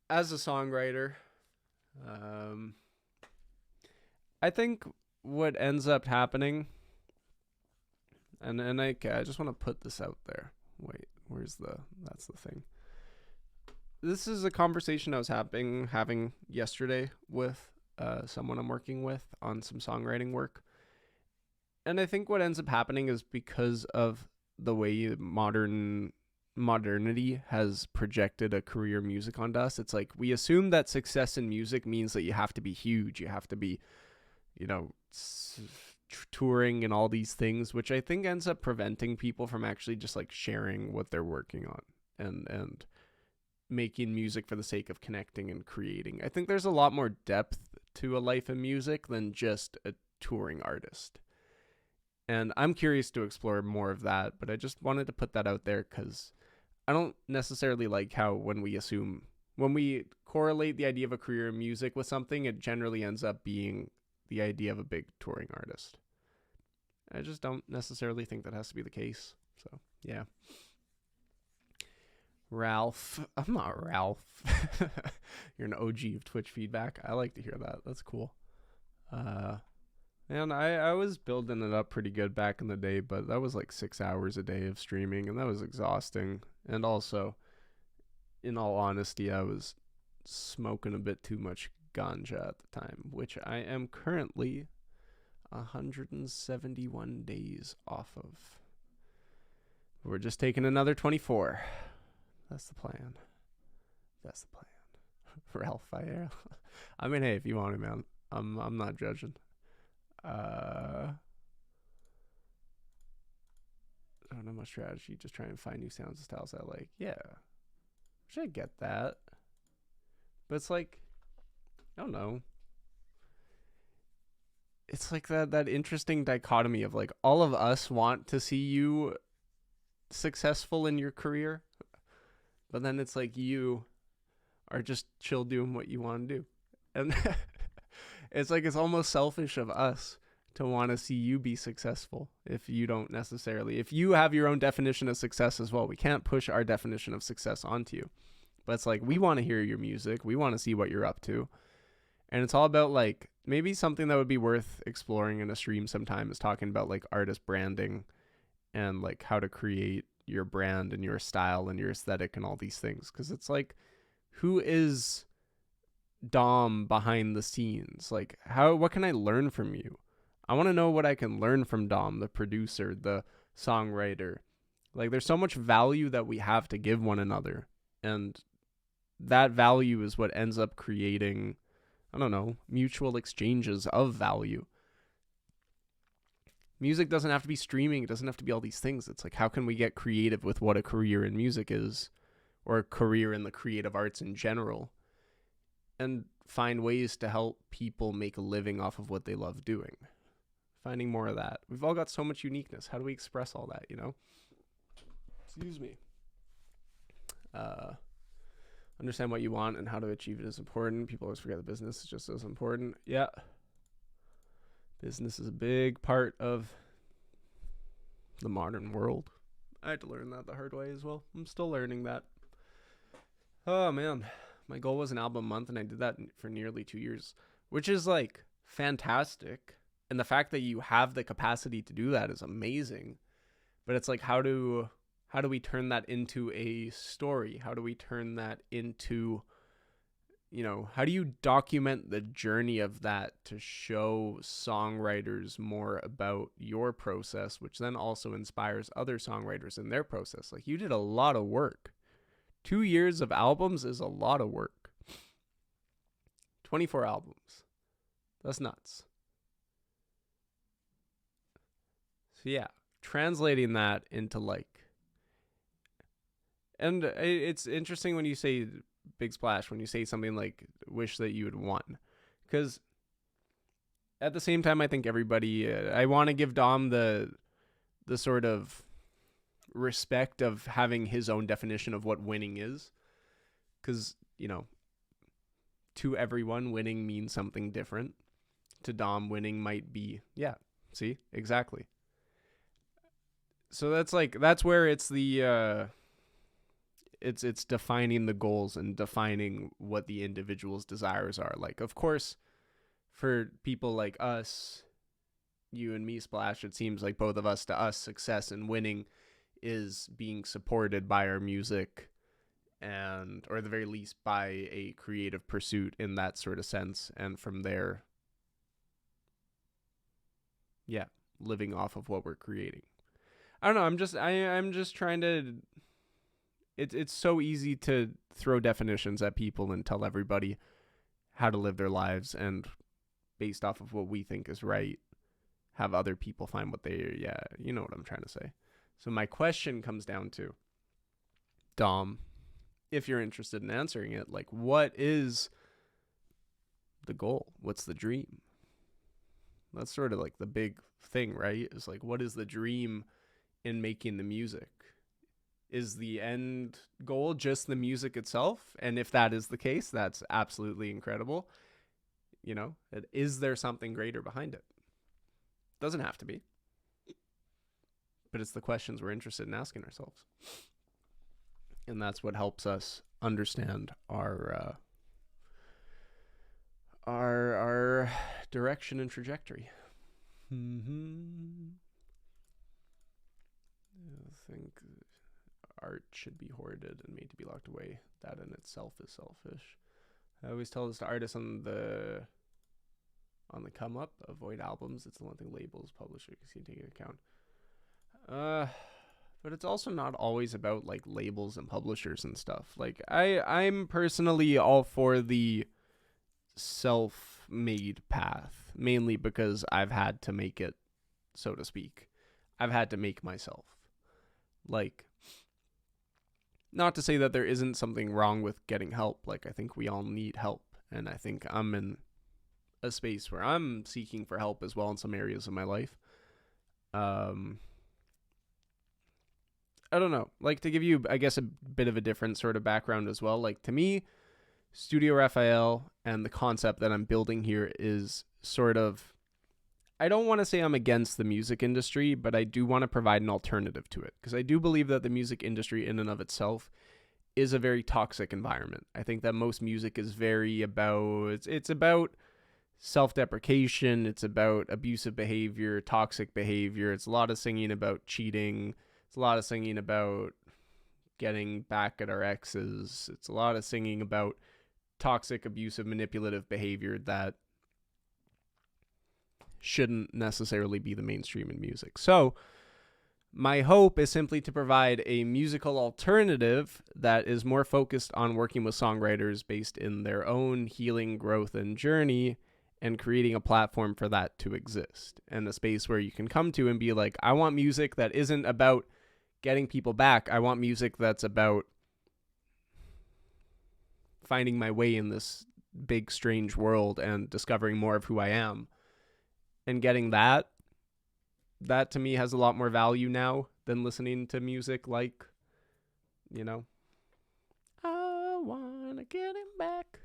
As a songwriter, I think what ends up happening, and I just want to put this out there. Wait, that's the thing. This is a conversation I was having yesterday with someone I'm working with on some songwriting work. And I think what ends up happening is because of the way modernity has projected a career music onto us. It's like we assume that success in music means that you have to be huge. You have to be, touring and all these things, which I think ends up preventing people from actually just like sharing what they're working on and making music for the sake of connecting and creating. I think there's a lot more depth to a life in music than just a touring artist. And I'm curious to explore more of that, but I just wanted to put that out there because I don't necessarily like how when we correlate the idea of a career in music with something, it generally ends up being the idea of a big touring artist. I just don't necessarily think that has to be the case. So, yeah. Ralph. I'm not Ralph. You're an OG of Twitch feedback. I like to hear that. That's cool. And I was building it up pretty good back in the day, but that was like 6 hours a day of streaming, and that was exhausting. And also, in all honesty, I was smoking a bit too much ganja at the time, which I am currently 171 days off of. We're just taking another 24. That's the plan. Raphael. I mean, hey, if you want it, man, I'm not judging. I don't know my strategy. Just try and find new sounds and styles I like. Yeah, I get that, but it's like, I don't know. it's like that interesting dichotomy of like all of us want to see you successful in your career, but then it's like you are just chill doing what you want to do. And it's like it's almost selfish of us to want to see you be successful if you don't necessarily, if you have your own definition of success as well. We can't push our definition of success onto you. But it's like we want to hear your music. We want to see what you're up to. And it's all about like maybe something that would be worth exploring in a stream sometime is talking about like artist branding and like how to create your brand and your style and your aesthetic and all these things. Because it's like, who is Dom behind the scenes? Like, what can I learn from you? I want to know what I can learn from Dom, the producer, the songwriter. Like, there's so much value that we have to give one another. And that value is what ends up creating, I don't know, mutual exchanges of value. Music doesn't have to be streaming. It doesn't have to be all these things. It's like, how can we get creative with what a career in music is, or a career in the creative arts in general, and find ways to help people make a living off of what they love doing. Finding more of that. We've all got so much uniqueness. How do we express all that, you know? Excuse me. Understand what you want and how to achieve it is important. People always forget the business is just as important. Yeah. Business is a big part of the modern world. I had to learn that the hard way as well. I'm still learning that. Oh, man. My goal was an album a month, and I did that for nearly 2 years, which is, like, fantastic. And the fact that you have the capacity to do that is amazing. But it's like, how do we turn that into a story? How do we turn that into, you know, how do you document the journey of that to show songwriters more about your process, which then also inspires other songwriters in their process? Like, you did a lot of work. 2 years of albums is a lot of work. 24 albums. That's nuts. So yeah, translating that into like, and it's interesting when you say big splash, when you say something like wish that you had won, because at the same time, I think everybody, I want to give Dom the sort of respect of having his own definition of what winning is, because, you know, to everyone, winning means something different. To Dom, winning might be, yeah, see, exactly. So that's where it's the it's defining the goals and defining what the individual's desires are. Like, of course, for people like us, you and me, Splash, it seems like both of us, to us, success and winning is being supported by our music, and, or at the very least, by a creative pursuit in that sort of sense. And from there, yeah, living off of what we're creating. I don't know. I'm just trying to. It's so easy to throw definitions at people and tell everybody how to live their lives, and based off of what we think is right, have other people find what they. Yeah, you know what I'm trying to say. So my question comes down to, Dom, if you're interested in answering it, like, what is the goal? What's the dream? That's sort of like the big thing, right? It's like, what is the dream in making the music? Is the end goal just the music itself? And if that is the case, that's absolutely incredible. You know, is there something greater behind it? Doesn't have to be. But it's the questions we're interested in asking ourselves. And that's what helps us understand our direction and trajectory. I think art should be hoarded and made to be locked away. That in itself is selfish. I always tell this to artists on the come up: avoid albums. It's the one thing labels, publishers can take into account. But it's also not always about like labels and publishers and stuff. Like, I'm personally all for the self-made path, mainly because I've had to make it, so to speak. I've had to make myself. Like, not to say that there isn't something wrong with getting help. Like, I think we all need help, and I think I'm in a space where I'm seeking for help as well in some areas of my life. I don't know. Like, to give you, I guess, a bit of a different sort of background as well. Like, to me, Studio Raphael and the concept that I'm building here is sort of, I don't want to say I'm against the music industry, but I do want to provide an alternative to it, because I do believe that the music industry in and of itself is a very toxic environment. I think that most music is very about, it's about self-deprecation, it's about abusive behavior, toxic behavior. It's a lot of singing about cheating. It's a lot of singing about getting back at our exes. It's a lot of singing about toxic, abusive, manipulative behavior that shouldn't necessarily be the mainstream in music. So my hope is simply to provide a musical alternative that is more focused on working with songwriters based in their own healing, growth, and journey, and creating a platform for that to exist, and a space where you can come to and be like, I want music that isn't about getting people back. I want music that's about finding my way in this big, strange world and discovering more of who I am. And getting that to me has a lot more value now than listening to music like, you know, I want to get him back.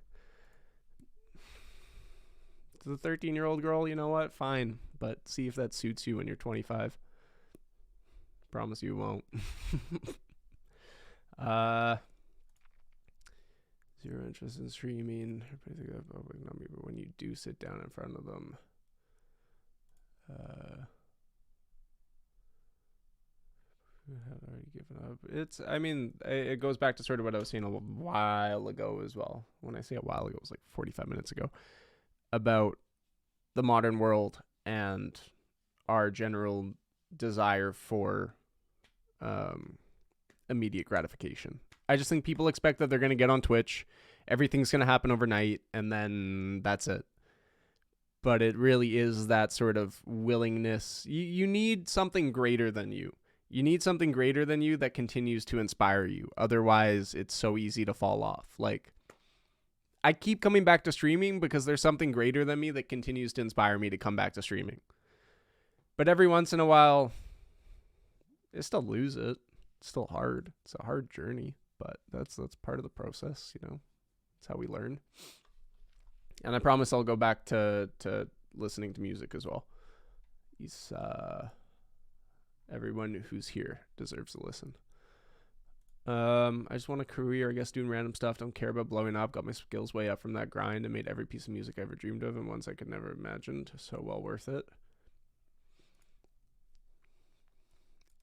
To the 13-year-old girl, you know what? Fine. But see if that suits you when you're 25. Promise you won't. Zero interest in streaming. But when you do sit down in front of them, had already given up. It's, I mean, it goes back to sort of what I was saying a while ago as well. When I say a while ago, it was like 45 minutes ago, about the modern world and our general desire for immediate gratification. I just think people expect that they're going to get on Twitch, everything's going to happen overnight, and then that's it. But it really is that sort of willingness. You need something greater than you. You need something greater than you that continues to inspire you. Otherwise, it's so easy to fall off. Like, I keep coming back to streaming because there's something greater than me that continues to inspire me to come back to streaming. But every once in a while, I still lose it. It's still hard. It's a hard journey, but that's part of the process, you know. It's how we learn. And I promise I'll go back to listening to music as well. Everyone who's here deserves to listen. I just want a career, I guess, doing random stuff. Don't care about blowing up. Got my skills way up from that grind and made every piece of music I ever dreamed of and ones I could never imagined. So well worth it.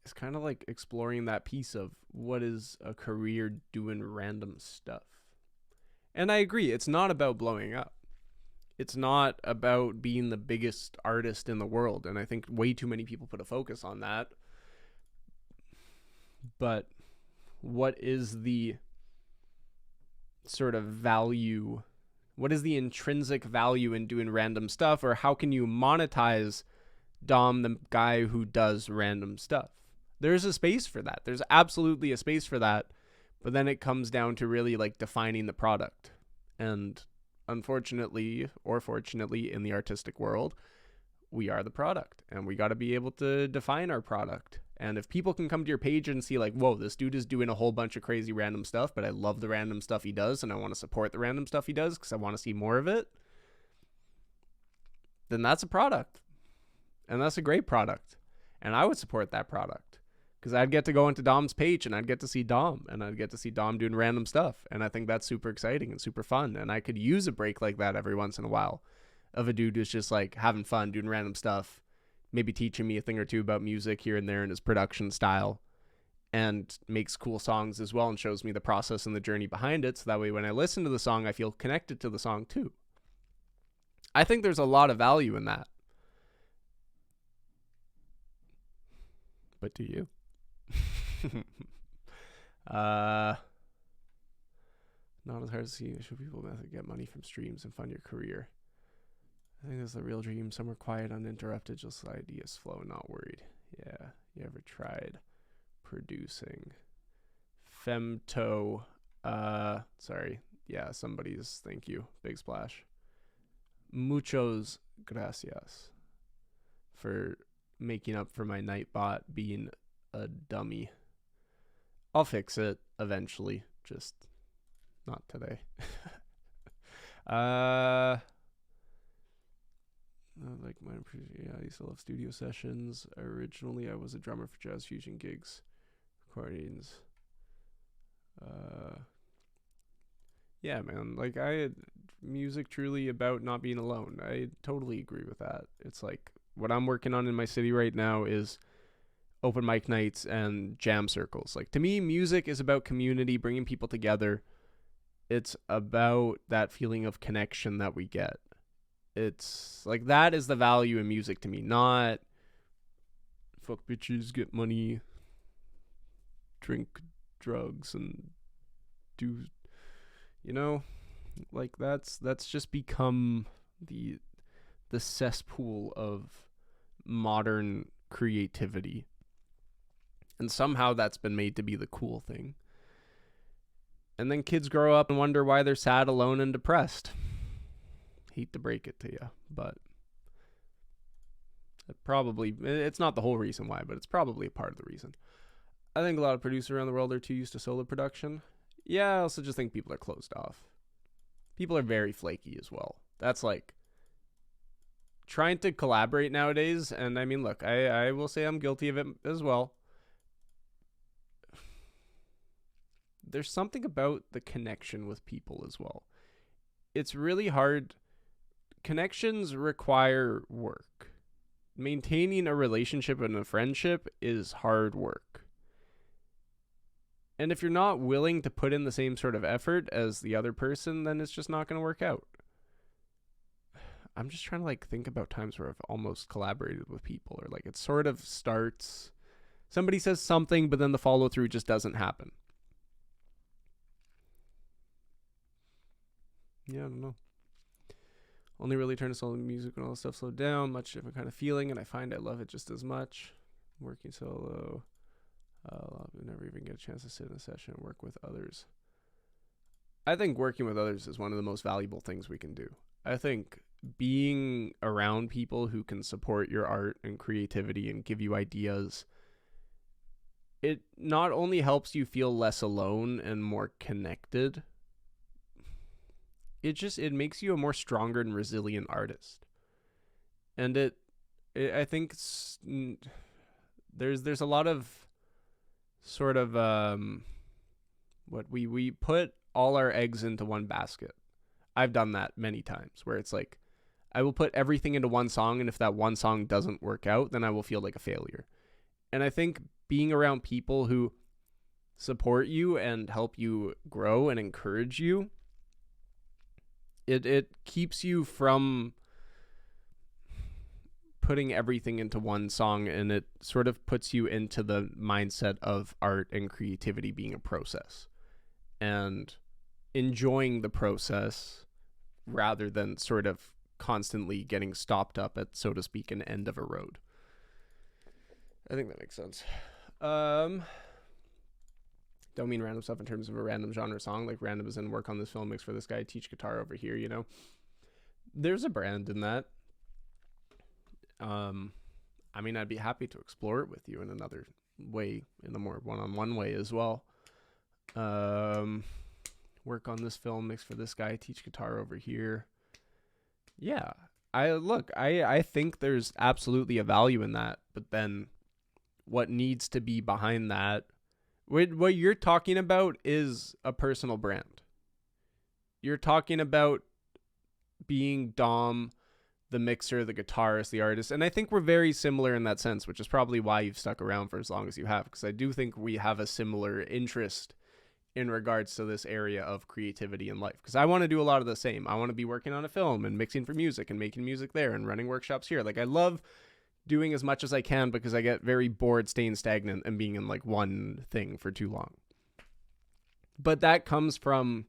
It's kind of like exploring that piece of what is a career doing random stuff. And I agree, it's not about blowing up. It's not about being the biggest artist in the world. And I think way too many people put a focus on that. But what is the sort of value? What is the intrinsic value in doing random stuff? Or how can you monetize Dom, the guy who does random stuff? There's a space for that. There's absolutely a space for that. But then it comes down to really like defining the product. And unfortunately, or fortunately, in the artistic world, we are the product, and we got to be able to define our product. And if people can come to your page and see like, whoa, this dude is doing a whole bunch of crazy random stuff, but I love the random stuff he does, and I want to support the random stuff he does because I want to see more of it, then that's a product. And that's a great product. And I would support that product because I'd get to go into Dom's page and I'd get to see Dom, and I'd get to see Dom doing random stuff. And I think that's super exciting and super fun. And I could use a break like that every once in a while of a dude who's just like having fun, doing random stuff, maybe teaching me a thing or two about music here and there in his production style, and makes cool songs as well and shows me the process and the journey behind it. So that way when I listen to the song, I feel connected to the song too. I think there's a lot of value in that. But do you? Not as hard to see. Show people method, get money from streams and fund your career. I think that's the real dream. Somewhere quiet, uninterrupted, just ideas flow, not worried. Yeah. You ever tried producing? Femto. Sorry. Yeah, somebody's. Thank you. Big splash. muchos gracias for making up for my Nightbot being a dummy. I'll fix it eventually, just not today. I used to love studio sessions. Originally, I was a drummer for jazz fusion gigs, recordings. Yeah, man. Like, music truly about not being alone. I totally agree with that. It's like what I'm working on in my city right now is open mic nights and jam circles. Like, to me, music is about community, bringing people together. It's about that feeling of connection that we get. It's like, that is the value in music to me, not fuck bitches, get money, drink drugs, and do, like, that's just become the cesspool of modern creativity. And somehow that's been made to be the cool thing. And then kids grow up and wonder why they're sad, alone, and depressed. Hate to break it to you, but it's not the whole reason why, but it's probably a part of the reason. I think a lot of producers around the world are too used to solo production. Yeah, I also just think people are closed off. People are very flaky as well. That's like trying to collaborate nowadays. And I mean, look, I will say I'm guilty of it as well. There's something about the connection with people as well. It's really hard. Connections require work. Maintaining a relationship and a friendship is hard work. And if you're not willing to put in the same sort of effort as the other person, then it's just not going to work out. I'm just trying to think about times where I've almost collaborated with people, or it sort of starts, somebody says something, but then the follow through just doesn't happen. Yeah, I don't know. Only really turn to solo music when all the stuff slowed down. Much different kind of feeling, and I find I love it just as much. Working solo, we never even get a chance to sit in a session and work with others. I think working with others is one of the most valuable things we can do. I think being around people who can support your art and creativity and give you ideas, it not only helps you feel less alone and more connected, it makes you a more stronger and resilient artist. And I think there's a lot of sort of what we put all our eggs into one basket. I've done that many times where it's like I will put everything into one song, and if that one song doesn't work out, then I will feel like a failure. And I think being around people who support you and help you grow and encourage you, it keeps you from putting everything into one song, and it sort of puts you into the mindset of art and creativity being a process and enjoying the process rather than sort of constantly getting stopped up at, so to speak, an end of a road. I think that makes sense. Don't mean random stuff in terms of a random genre song, like random as in work on this film mix for this guy, teach guitar over here, There's a brand in that. I mean, I'd be happy to explore it with you in another way, in a more one-on-one way as well. Work on this film mix for this guy, teach guitar over here. Yeah, I think there's absolutely a value in that, but then what needs to be behind that, what you're talking about is a personal brand. You're talking about being Dom, the mixer, the guitarist, the artist. And I think we're very similar in that sense, which is probably why you've stuck around for as long as you have, because I do think we have a similar interest in regards to this area of creativity in life. Because I want to do a lot of the same. I want to be working on a film and mixing for music and making music there and running workshops here. I love doing as much as I can because I get very bored staying stagnant and being in one thing for too long. But that comes from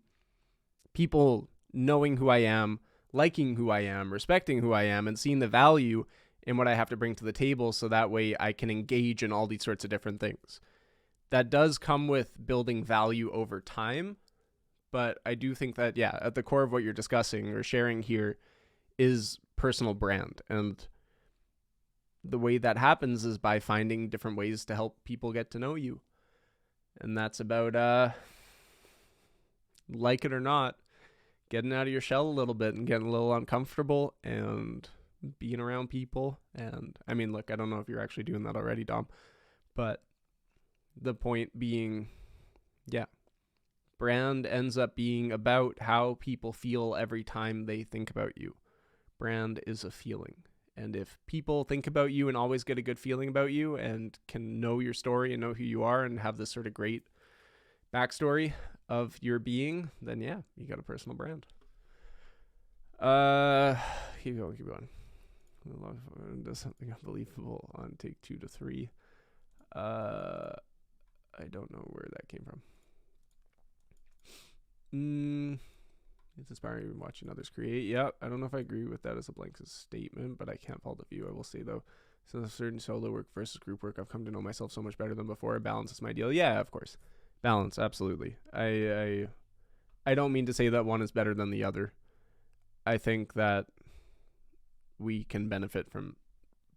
people knowing who I am, liking who I am, respecting who I am, and seeing the value in what I have to bring to the table, so that way I can engage in all these sorts of different things. That does come with building value over time, but I do think that, at the core of what you're discussing or sharing here is personal brand. And the way that happens is by finding different ways to help people get to know you. And that's about, like it or not, getting out of your shell a little bit and getting a little uncomfortable and being around people. And I mean, look, I don't know if you're actually doing that already, Dom, but the point being, yeah, brand ends up being about how people feel every time they think about you. Brand is a feeling. And if people think about you and always get a good feeling about you and can know your story and know who you are and have this sort of great backstory of your being, then yeah, you got a personal brand. Keep going. Does something unbelievable on take 2 to 3. I don't know where that came from. It's inspiring when watching others create. Yeah, I don't know if I agree with that as a blanket statement, but I can't fault the view. I will say, though, since certain solo work versus group work, I've come to know myself so much better than before. Balance is my deal. Yeah, of course. Balance, absolutely. I don't mean to say that one is better than the other. I think that we can benefit from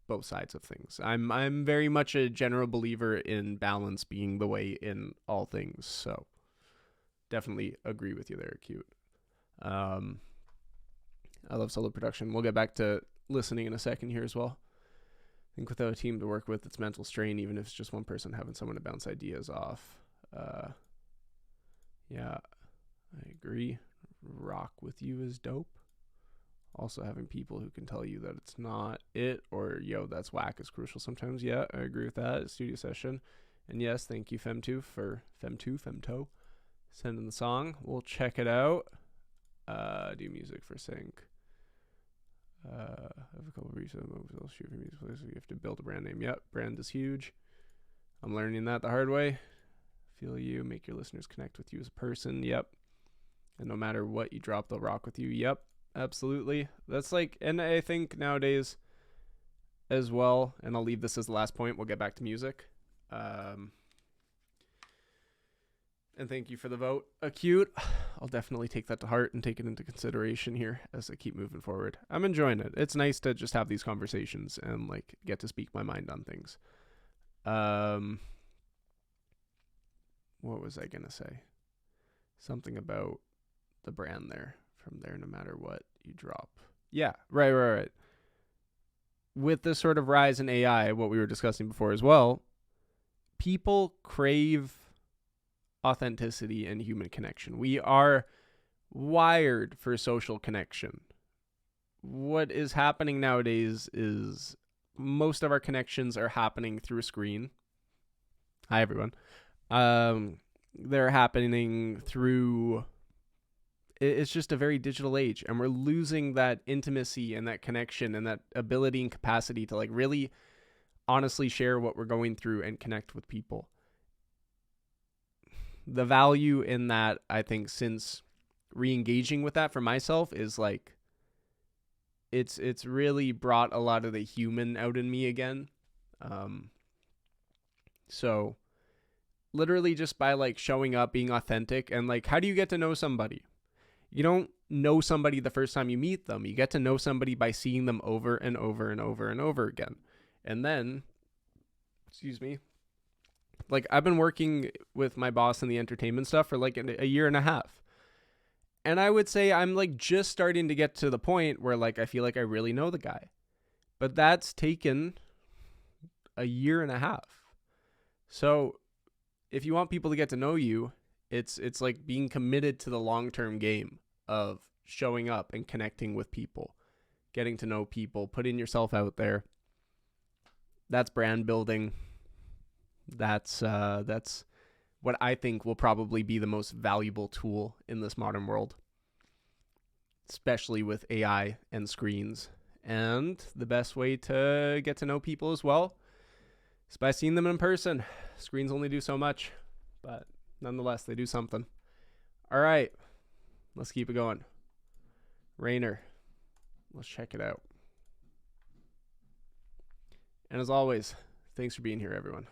both sides of things. I'm very much a general believer in balance being the way in all things. So definitely agree with you there, Cute. I love solo production. We'll get back to listening in a second here as well. I think without a team to work with, it's mental strain, even if it's just one person having someone to bounce ideas off. Yeah, I agree. Rock with you is dope. Also, having people who can tell you that it's not it or, yo, that's whack is crucial sometimes. Yeah, I agree with that. Studio session. And yes, thank you, Femto, sending the song. We'll check it out. Do music for sync. I have a couple of reasons. I'll shoot for music. You have to build a brand name. Yep, brand is huge. I'm learning that the hard way. Feel you. Make your listeners connect with you as a person. Yep. And no matter what you drop, they'll rock with you. Yep. Absolutely. That's like, and I think nowadays as well, and I'll leave this as the last point. We'll get back to music. And thank you for the vote. Acute. I'll definitely take that to heart and take it into consideration here as I keep moving forward. I'm enjoying it. It's nice to just have these conversations and like get to speak my mind on things. What was I going to say? Something about the brand there. From there, no matter what you drop. Yeah, right. With this sort of rise in AI, what we were discussing before as well, people crave authenticity and human connection. We are wired for social connection. What is happening nowadays is most of our connections are happening through a screen. Hi, everyone. They're happening through... It's just a very digital age, and we're losing that intimacy and that connection and that ability and capacity to like really honestly share what we're going through and connect with people. The value in that, I think, since re-engaging with that for myself is like, it's really brought a lot of the human out in me again. So literally just by like showing up, being authentic, and like, how do you get to know somebody? You don't know somebody the first time you meet them. You get to know somebody by seeing them over and over and over and over again. And then, like I've been working with my boss in the entertainment stuff for like a year and a half. And I would say I'm like just starting to get to the point where like I feel like I really know the guy. But that's taken a year and a half. So if you want people to get to know you, it's like being committed to the long-term game of showing up and connecting with people, getting to know people, putting yourself out there. That's brand building. That's what I think will probably be the most valuable tool in this modern world, especially with AI and screens. And the best way to get to know people as well is by seeing them in person. Screens only do so much, but nonetheless, they do something. All right, let's keep it going. Rainer, let's check it out. And as always, thanks for being here, everyone.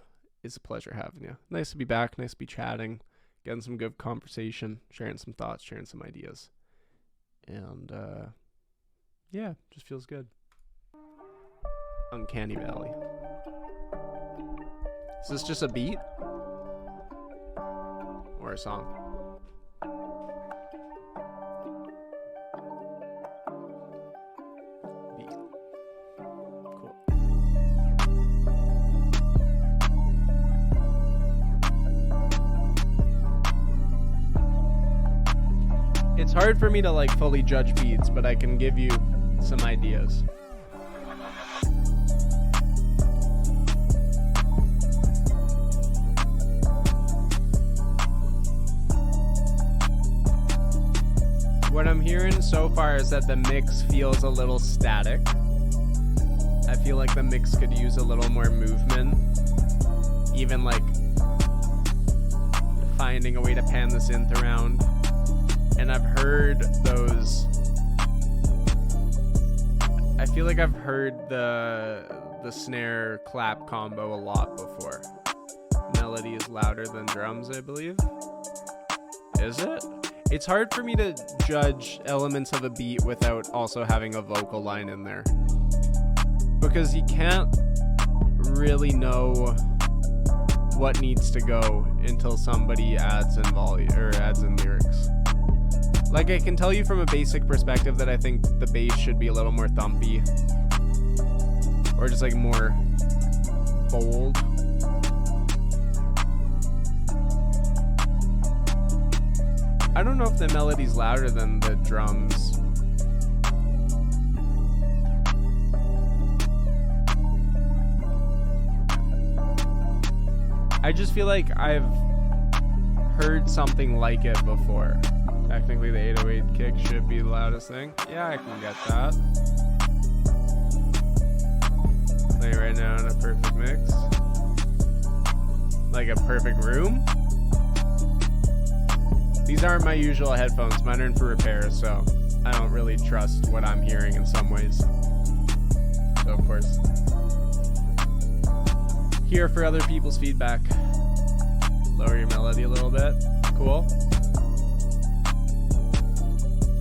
It's a pleasure having you. Nice to be back. Nice to be chatting, getting some good conversation, sharing some thoughts, sharing some ideas. And Yeah, just feels good. Uncanny Valley. Is this just a beat? Or a song? Beat. Cool. It's hard for me to like fully judge beats, but I can give you some ideas. What I'm hearing so far is that the mix feels a little static. I feel like the mix could use a little more movement. Even like finding a way to pan the synth around. And I've heard those. I feel like I've heard the snare clap combo a lot before. Melody is louder than drums, I believe. Is it? It's hard for me to judge elements of a beat without also having a vocal line in there. Because you can't really know what needs to go until somebody adds in volume or adds in lyrics. Like, I can tell you from a basic perspective that I think the bass should be a little more thumpy. Or just like more bold. I don't know if the melody's louder than the drums. I just feel like I've heard something like it before. Technically the 808 kick should be the loudest thing. Yeah, I can get that. Playing right now in a perfect mix. Like a perfect room. These aren't my usual headphones. Mine are in for repair, so I don't really trust what I'm hearing in some ways. So, of course, here for other people's feedback. Lower your melody a little bit. Cool.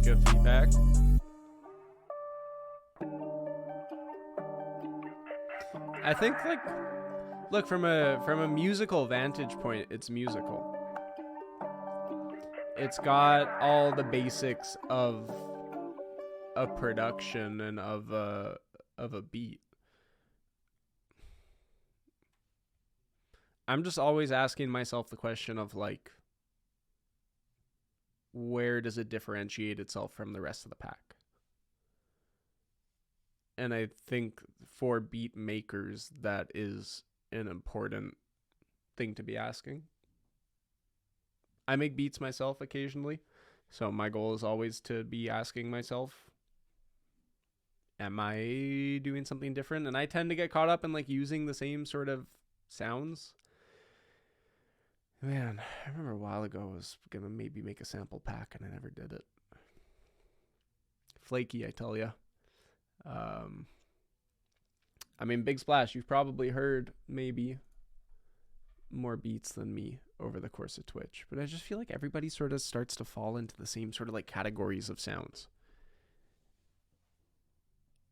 Good feedback. I think, like, look, from a musical vantage point, it's musical. It's got all the basics of a production and of a beat. I'm just always asking myself the question of like, where does it differentiate itself from the rest of the pack? And I think for beat makers, that is an important thing to be asking. I make beats myself occasionally, so my goal is always to be asking myself, am I doing something different? And I tend to get caught up in like using the same sort of sounds. Man, I remember a while ago I was gonna maybe make a sample pack and I never did it. Flaky, I tell ya. I mean, Big Splash, you've probably heard maybe more beats than me over the course of Twitch, but I just feel like everybody sort of starts to fall into the same sort of like categories of sounds.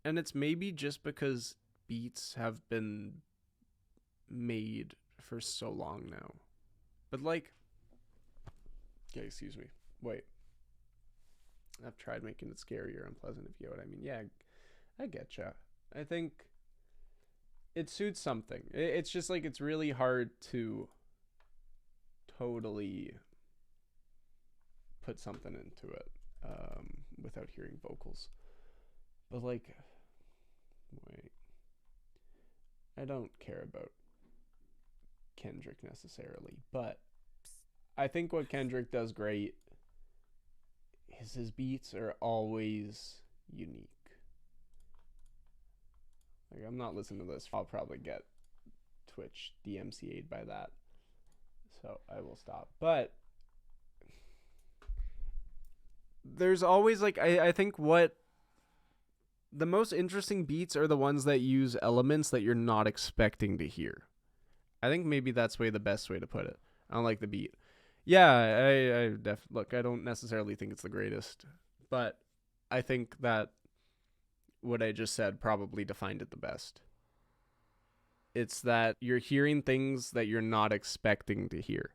And it's maybe just because beats have been made for so long now. But like, okay, excuse me. Wait. I've tried making it scary or unpleasant, if you know what I mean. Yeah, I getcha. I think it suits something. It's just like, it's really hard to totally put something into it without hearing vocals. But like, wait. I don't care about Kendrick necessarily, but I think what Kendrick does great is his beats are always unique. Like, I'm not listening to this. I'll probably get Twitch DMCA'd by that, so I will stop. But there's always like, I think what the most interesting beats are the ones that use elements that you're not expecting to hear. I think maybe that's the best way to put it. I don't like the beat. Yeah, look, I don't necessarily think it's the greatest, but I think that what I just said probably defined it the best. It's that you're hearing things that you're not expecting to hear.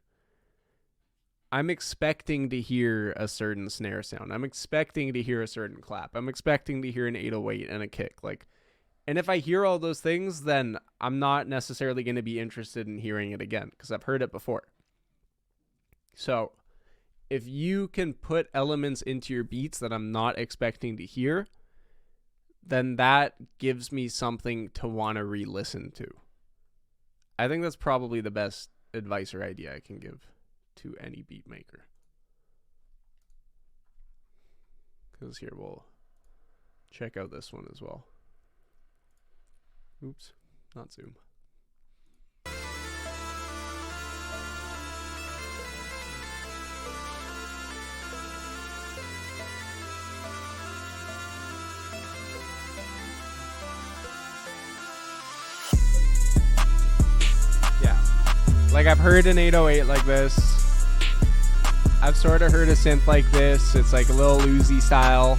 I'm expecting to hear a certain snare sound. I'm expecting to hear a certain clap. I'm expecting to hear an 808 and a kick. And if I hear all those things, then I'm not necessarily going to be interested in hearing it again because I've heard it before. So if you can put elements into your beats that I'm not expecting to hear, then that gives me something to want to re-listen to. I think that's probably the best advice or idea I can give to any beat maker. Because here, we'll check out this one as well. Oops, not Zoom. Yeah, like I've heard an 808 like this. I've sort of heard a synth like this. It's like a little Uzi style.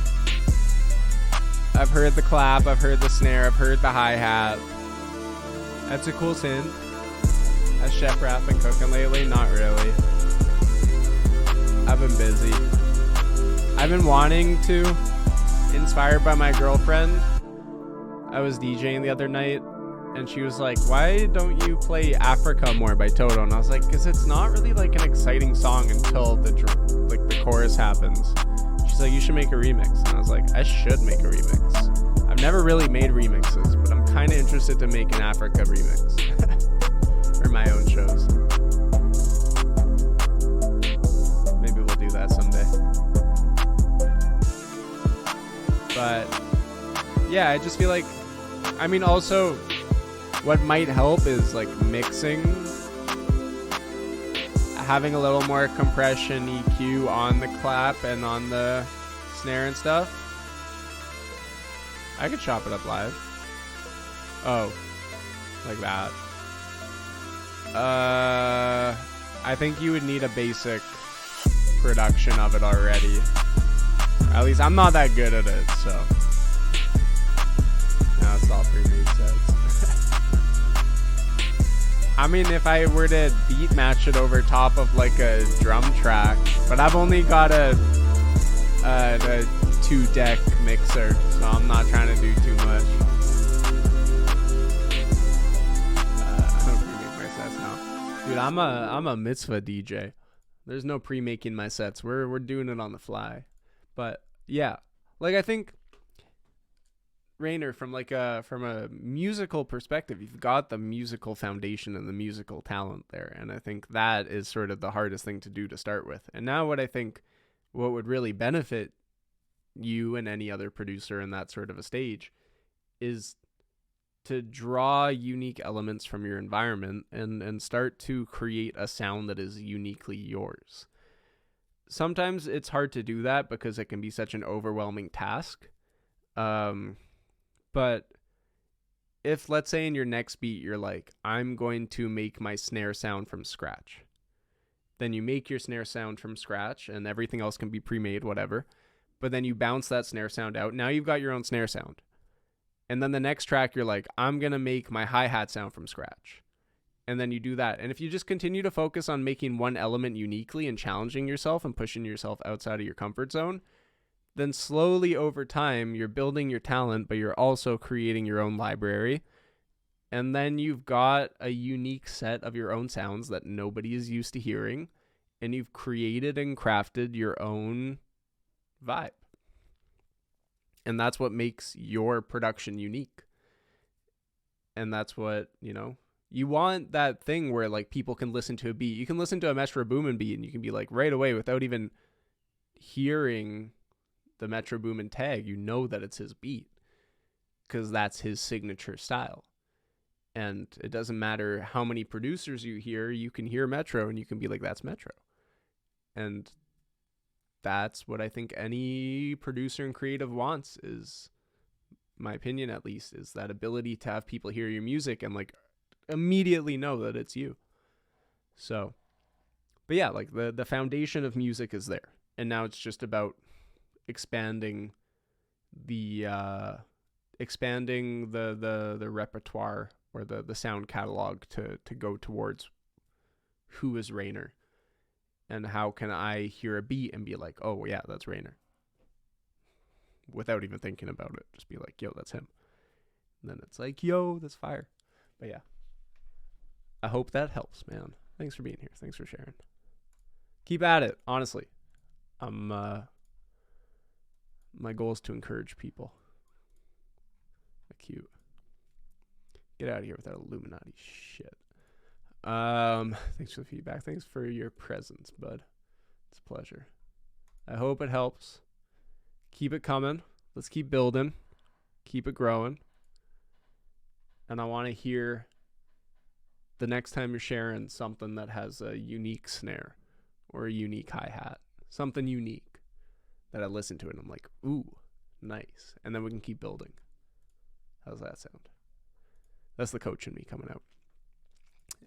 I've heard the clap, I've heard the snare, I've heard the hi-hat. That's a cool synth. Has Chef Raph been cooking lately? Not really. I've been busy. I've been wanting to, inspired by my girlfriend. I was DJing the other night, and she was like, why don't you play Africa more by Toto? And I was like, because it's not really like an exciting song until the chorus happens. She's like, you should make a remix. And I was like, I should make a remix. I've never really made remixes, but I'm kind of interested to make an Africa remix. Or my own shows. Maybe we'll do that someday. But yeah, I just feel like, I mean, also what might help is like mixing, having a little more compression EQ on the clap and on the snare and stuff. I could chop it up live. Oh, like that. I think you would need a basic production of it already. At least I'm not that good at it, so. No, it's all pre-made sets. I mean, if I were to beat match it over top of like a drum track, but I've only got a 2-deck mixer, so I'm not trying to do too much. I don't pre-make my sets now, dude. I'm a mitzvah DJ. There's no pre-making my sets. We're doing it on the fly. But yeah, like I think, Rainer, from a musical perspective, you've got the musical foundation and the musical talent there, and I think that is sort of the hardest thing to do to start with. And now what would really benefit you and any other producer in that sort of a stage is to draw unique elements from your environment and start to create a sound that is uniquely yours. Sometimes it's hard to do that because it can be such an overwhelming task. But if, let's say, in your next beat, you're like, I'm going to make my snare sound from scratch. Then you make your snare sound from scratch and everything else can be pre-made, whatever. But then you bounce that snare sound out. Now you've got your own snare sound. And then the next track, you're like, I'm going to make my hi-hat sound from scratch. And then you do that. And if you just continue to focus on making one element uniquely and challenging yourself and pushing yourself outside of your comfort zone, then slowly over time, you're building your talent, but you're also creating your own library. And then you've got a unique set of your own sounds that nobody is used to hearing. And you've created and crafted your own vibe. And that's what makes your production unique. And that's what, you want that thing where like people can listen to a beat. You can listen to a Metro Boomin beat and you can be like right away without even hearing the Metro Boomin tag, you know that it's his beat because that's his signature style. And it doesn't matter how many producers you hear, you can hear Metro and you can be like, that's Metro. And that's what I think any producer and creative wants, is my opinion at least, is that ability to have people hear your music and like immediately know that it's you. So, but yeah, like the foundation of music is there. And now it's just about expanding the expanding the repertoire or the sound catalog to go towards who is Rainer, and how can I hear a beat and be like, oh yeah, that's Rainer, without even thinking about it. Just be like, yo, that's him. And then it's like, yo, that's fire. But yeah, I hope that helps, man. Thanks for being here. Thanks for sharing. Keep at it. Honestly, my goal is to encourage people. Cute. Get out of here with that Illuminati shit. Thanks for the feedback. Thanks for your presence, bud. It's a pleasure. I hope it helps. Keep it coming. Let's keep building. Keep it growing. And I want to hear the next time you're sharing something that has a unique snare or a unique hi-hat. Something unique that I listen to it and I'm like, ooh, nice. And then we can keep building. How's that sound? That's the coach in me coming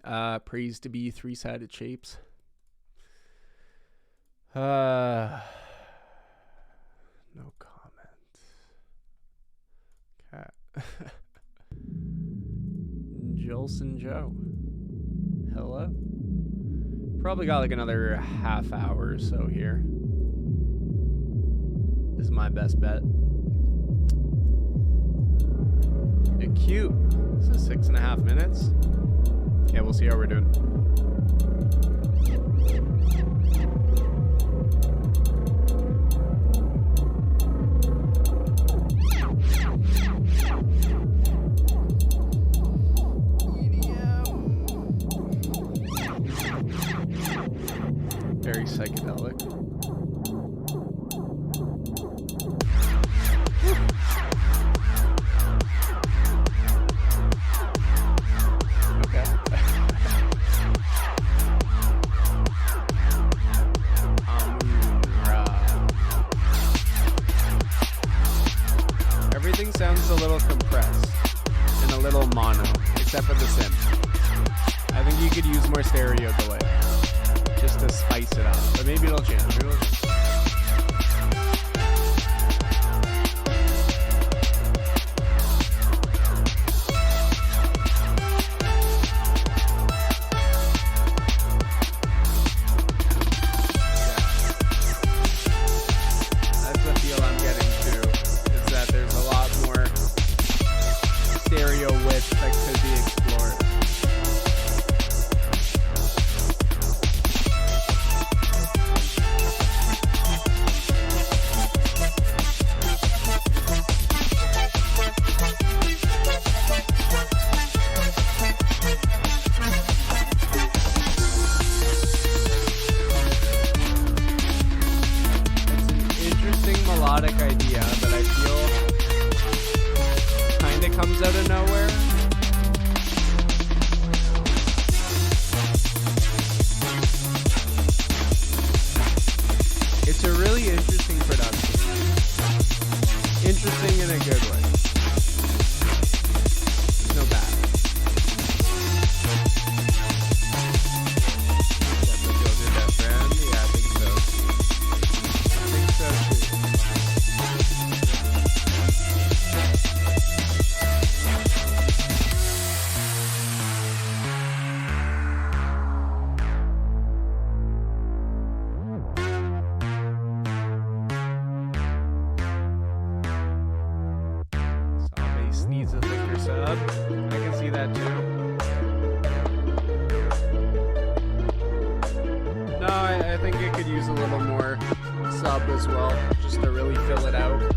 out. Praise to be three-sided shapes. No comment. Cat. Jolson Joe. Hello. Probably got like another half hour or so here. This is my best bet. Cute. This is 6.5 minutes. Yeah, we'll see how we're doing. Very psychedelic. Everything sounds a little compressed and a little mono, except for the synth. I think you could use more stereo delay just to spice it up, but maybe it'll change. Idea that I feel kind of comes out of nowhere. It's a really interesting production. Interesting in a good way. It's no bad. Yeah, I think so. I think so too. Needs a thicker sub. I can see that too. No, I think it could use a little more sub as well, just to really fill it out.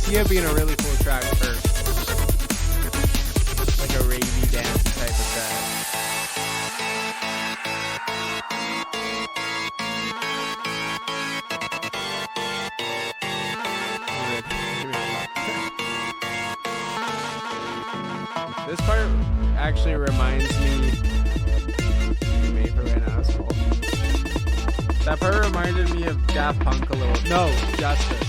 see it being a really cool track for like a ravey dance type of track. This part actually reminds me. Right now, it's cool. That part reminded me of Daft Punk a little. No, Justice.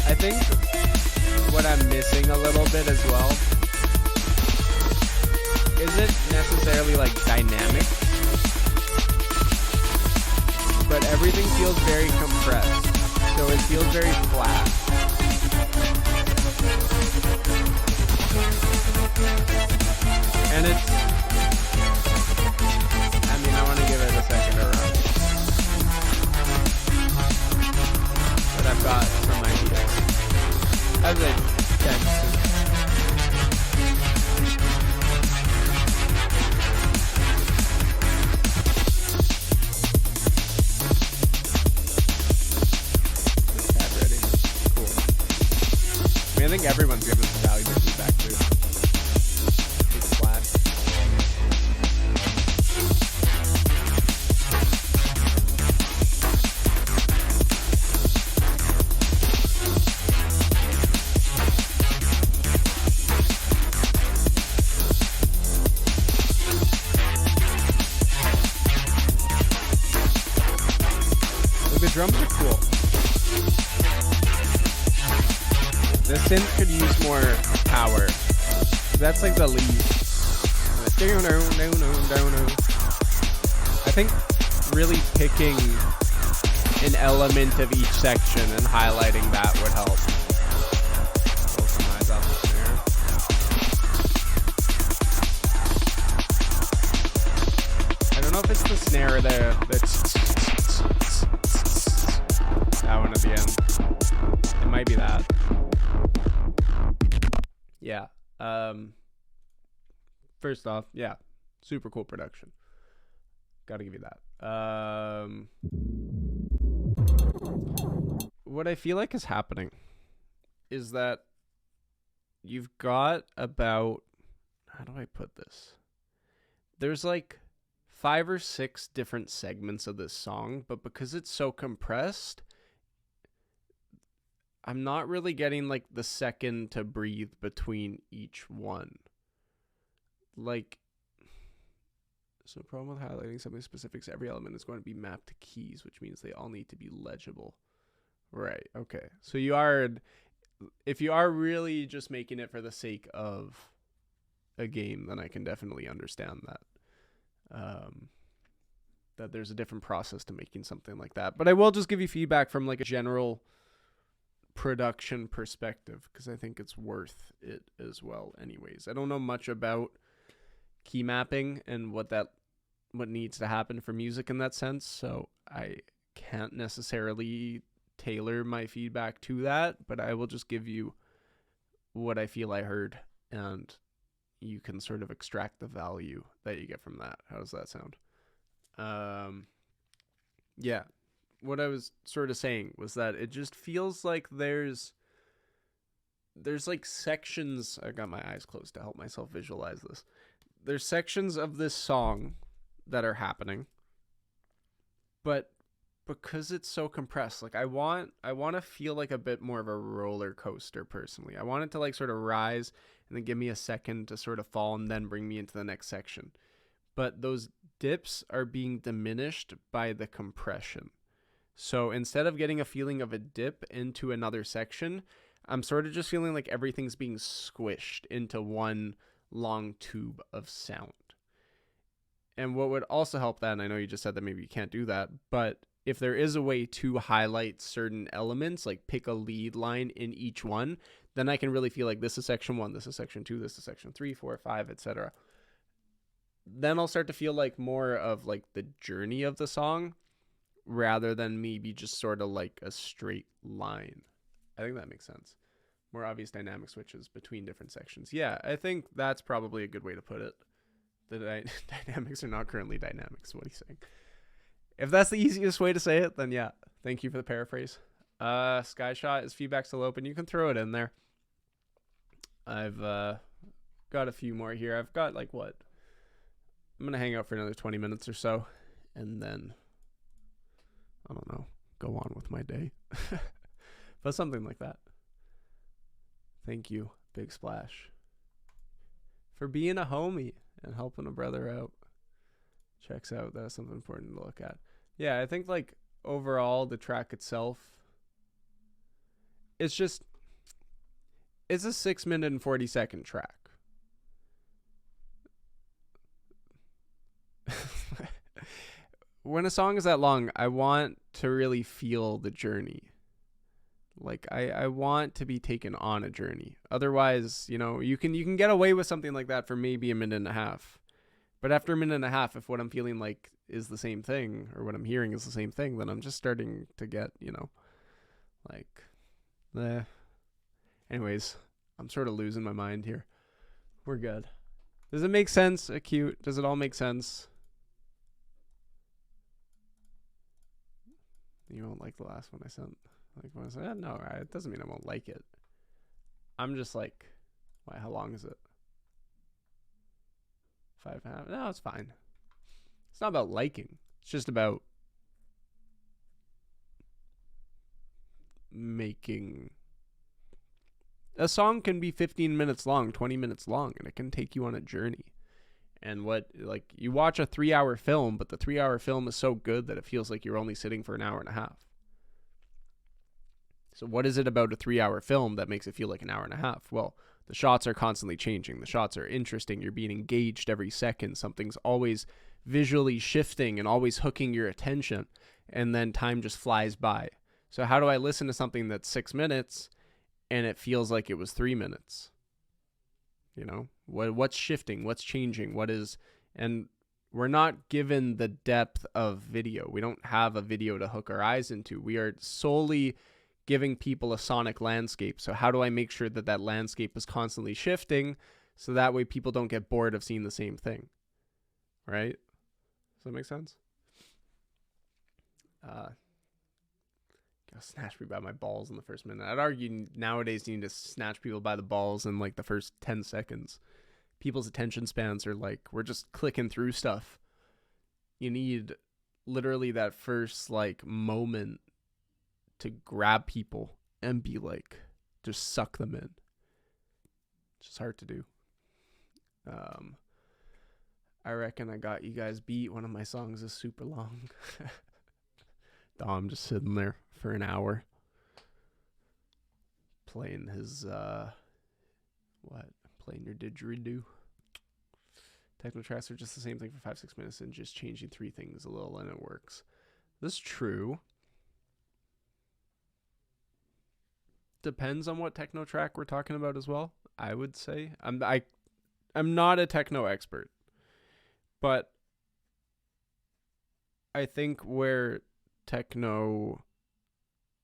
I think what I'm missing a little bit as well isn't necessarily like dynamic, but everything feels very compressed, so it feels very flat. And it's, I mean, I want to give it a second around, but I've got some ideas. As a text. I think everyone's giving us valuable feedback too. It's flat. The drums are cool. The synth could use more power. That's like the lead. I think really picking an element of each section and highlighting that would help. Pull some highs off the snare. I don't know if it's the snare there. That's that one at the end. It might be that. Yeah. First off, yeah, super cool production. Gotta give you that. What I feel like is happening is that you've got about, how do I put this? There's like 5 or 6 different segments of this song, but because it's so compressed, I'm not really getting like the second to breathe between each one. Like, there's no problem with highlighting something specific. So every element is going to be mapped to keys, which means they all need to be legible. Right. Okay. So if you are really just making it for the sake of a game, then I can definitely understand that. That there's a different process to making something like that. But I will just give you feedback from like a general production perspective, because I think it's worth it as well anyways. I don't know much about key mapping and what needs to happen for music in that sense, so I can't necessarily tailor my feedback to that, but I will just give you what I feel I heard, and you can sort of extract the value that you get from that. How does that sound? Yeah, what I was sort of saying was that it just feels like there's like sections. I got my eyes closed to help myself visualize this. There's sections of this song that are happening, but because it's so compressed, like I want to feel like a bit more of a roller coaster personally. I want it to like sort of rise and then give me a second to sort of fall and then bring me into the next section. But those dips are being diminished by the compression. So instead of getting a feeling of a dip into another section, I'm sort of just feeling like everything's being squished into one long tube of sound. And what would also help that, and I know you just said that maybe you can't do that, but if there is a way to highlight certain elements, like pick a lead line in each one, then I can really feel like this is section 1, this is section 2, this is section 3, 4, 5, etc. Then I'll start to feel like more of like the journey of the song rather than maybe just sort of like a straight line. I think that makes sense. More obvious dynamic switches between different sections. Yeah, I think that's probably a good way to put it. The dynamics are not currently dynamics. What are you saying? If that's the easiest way to say it, then yeah. Thank you for the paraphrase. Skyshot, is feedback still open? You can throw it in there. I've got a few more here. I've got like what? I'm going to hang out for another 20 minutes or so. And then, I don't know, go on with my day. But something like that. Thank you, Big Splash, for being a homie and helping a brother out. Checks out. That's something important to look at. Yeah, I think like overall the track itself, it's a 6-minute and 40-second track. When a song is that long, I want to really feel the journey. Like I want to be taken on a journey. Otherwise, you know, you can get away with something like that for maybe a minute and a half. But after a minute and a half, if what I'm feeling like is the same thing, or what I'm hearing is the same thing, then I'm just starting to get, you know, like, Anyways, I'm sort of losing my mind here. We're good. Does it make sense, Acute? Does it all make sense? You won't like the last one I sent. Like when I said, no, it doesn't mean I won't like it. I'm just like, why? How long is it? 5.5. No, it's fine. It's not about liking. It's just about making. A song can be 15 minutes long, 20 minutes long, and it can take you on a journey. And like, you watch a 3-hour film, but the 3-hour film is so good that it feels like you're only sitting for an hour and a half. So what is it about a 3-hour film that makes it feel like an hour and a half? Well, the shots are constantly changing. The shots are interesting. You're being engaged every second. Something's always visually shifting and always hooking your attention. And then time just flies by. So how do I listen to something that's 6 minutes and it feels like it was 3 minutes? You know, what's shifting? What's changing? And we're not given the depth of video. We don't have a video to hook our eyes into. We are solely giving people a sonic landscape. So how do I make sure that landscape is constantly shifting so that way people don't get bored of seeing the same thing? Right? Does that make sense? Snatch me by my balls in the first minute. I'd argue nowadays you need to snatch people by the balls in like the first 10 seconds. People's attention spans are like, we're just clicking through stuff. You need literally that first like moment to grab people and be like, just suck them in. It's just hard to do. I reckon I got you guys beat. One of my songs is super long. Dom just sitting there for an hour playing his playing your didgeridoo. Techno tracks are just the same thing for 5-6 minutes and just changing 3 things a little and it works. This is true. Depends on what techno track we're talking about as well, I would say. I'm not a techno expert, but I think where techno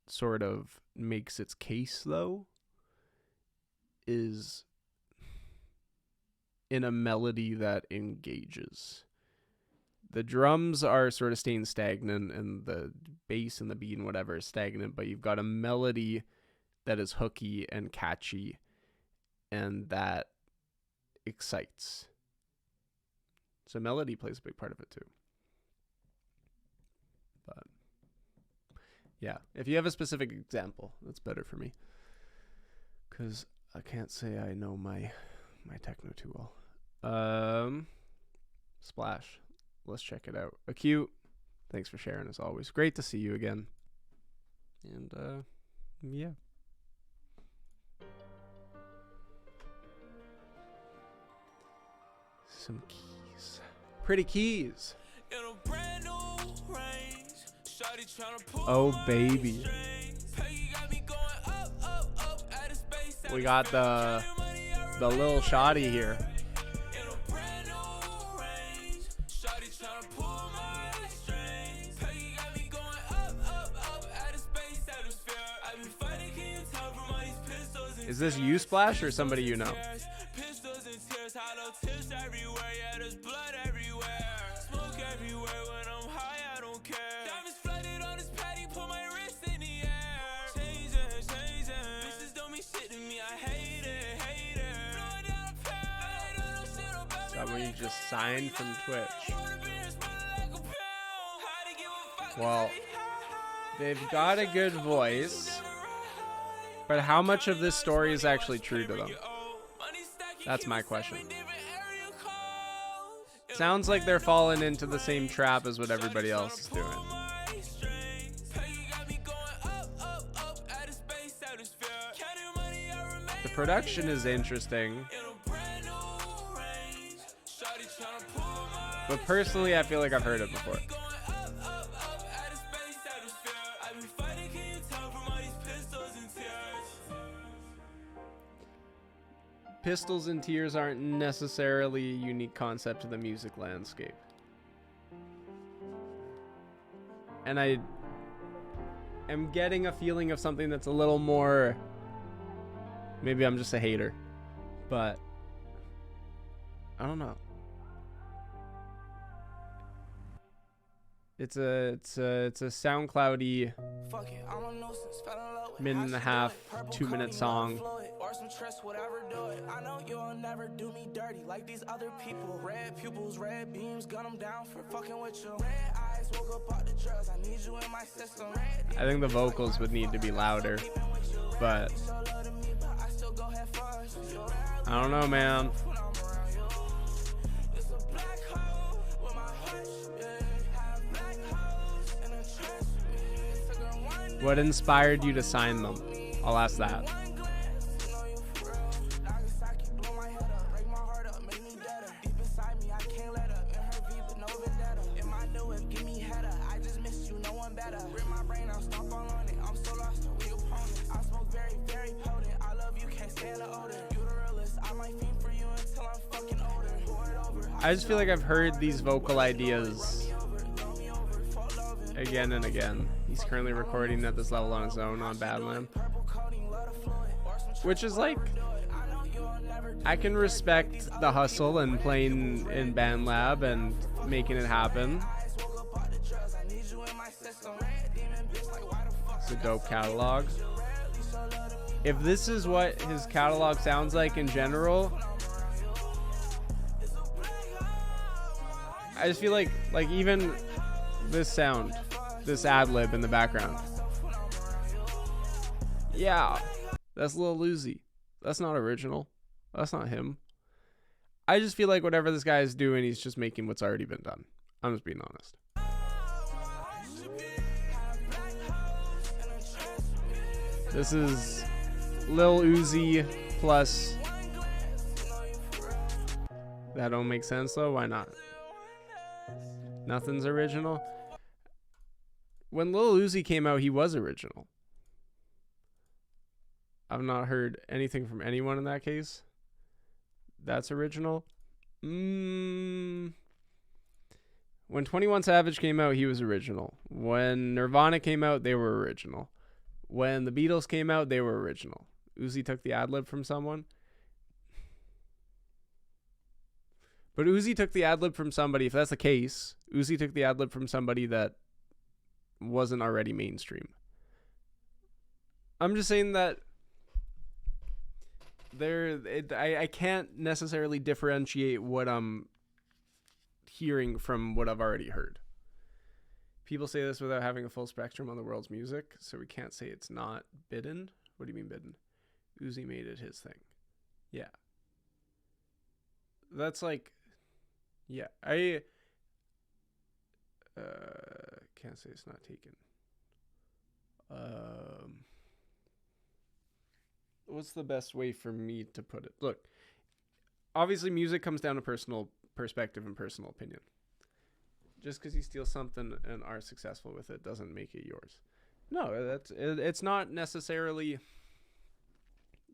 sort of makes its case though is in a melody that engages. The drums are sort of staying stagnant and the bass and the beat and whatever is stagnant, but you've got a melody that is hooky and catchy and that excites. So melody plays a big part of it too. But yeah, if you have a specific example, that's better for me. Because I can't say I know my techno too well. Splash. Let's check it out. Acute. Thanks for sharing as always. Great to see you again. And yeah. Some keys. Pretty keys. Oh baby. We got the little shotty here. Is this you, Splash, or somebody you know? Pistols and tears, hollow tips everywhere. Yeah, there's blood everywhere. Smoke everywhere when I'm high, I don't care. Diamonds flooded on his paddy, put my wrist in the air. Changing. Bitches don't mean shit to me, I hate it. Blowing down a pair. They don't know shit about me. Someone you just signed from Twitch. Well, they've got a good voice, but how much of this story is actually true to them? That's my question. Sounds like they're falling into the same trap as what everybody else is doing. The production is interesting, but personally I feel like I've heard it before. Pistols and tears aren't necessarily a unique concept to the music landscape. And I am getting a feeling of something that's a little more... Maybe I'm just a hater. But I don't know. It's a SoundCloudy minute and a half, 2-minute song. I know you'll never do me dirty like these other people. Red pupils, red beams, gun them down for fucking with you. Red eyes, woke up out the drugs. I need you in my system. I think the vocals would need to be louder, but I don't know, man. What inspired you to sign them? I'll ask that. I just feel like I've heard these vocal ideas again and again. He's currently recording at this level on his own on Badland, which is like, I can respect the hustle and playing in BandLab and making it happen. It's a dope catalog. If this is what his catalog sounds like in general, I just feel like even this sound, this ad-lib in the background. Yeah, that's Lil Uzi. That's not original. That's not him. I just feel like whatever this guy is doing, he's just making what's already been done. I'm just being honest. This is Lil Uzi plus... That don't make sense though? Why not? Nothing's original. When Lil Uzi came out, he was original. I've not heard anything from anyone in that case that's original. When 21 Savage came out, he was original. When Nirvana came out, they were original. When the Beatles came out, they were original. Uzi took the ad-lib from someone. But Uzi took the ad-lib from somebody, if that's the case, Uzi took the ad-lib from somebody that wasn't already mainstream. I'm just saying that I can't necessarily differentiate what I'm hearing from what I've already heard. People say this without having a full spectrum on the world's music, so we can't say it's not bidden. What do you mean bidden? Uzi made it his thing. Yeah. That's like... Yeah, I can't say it's not taken. What's the best way for me to put it? Look, obviously music comes down to personal perspective and personal opinion. Just because you steal something and are successful with it doesn't make it yours. No, it's not necessarily...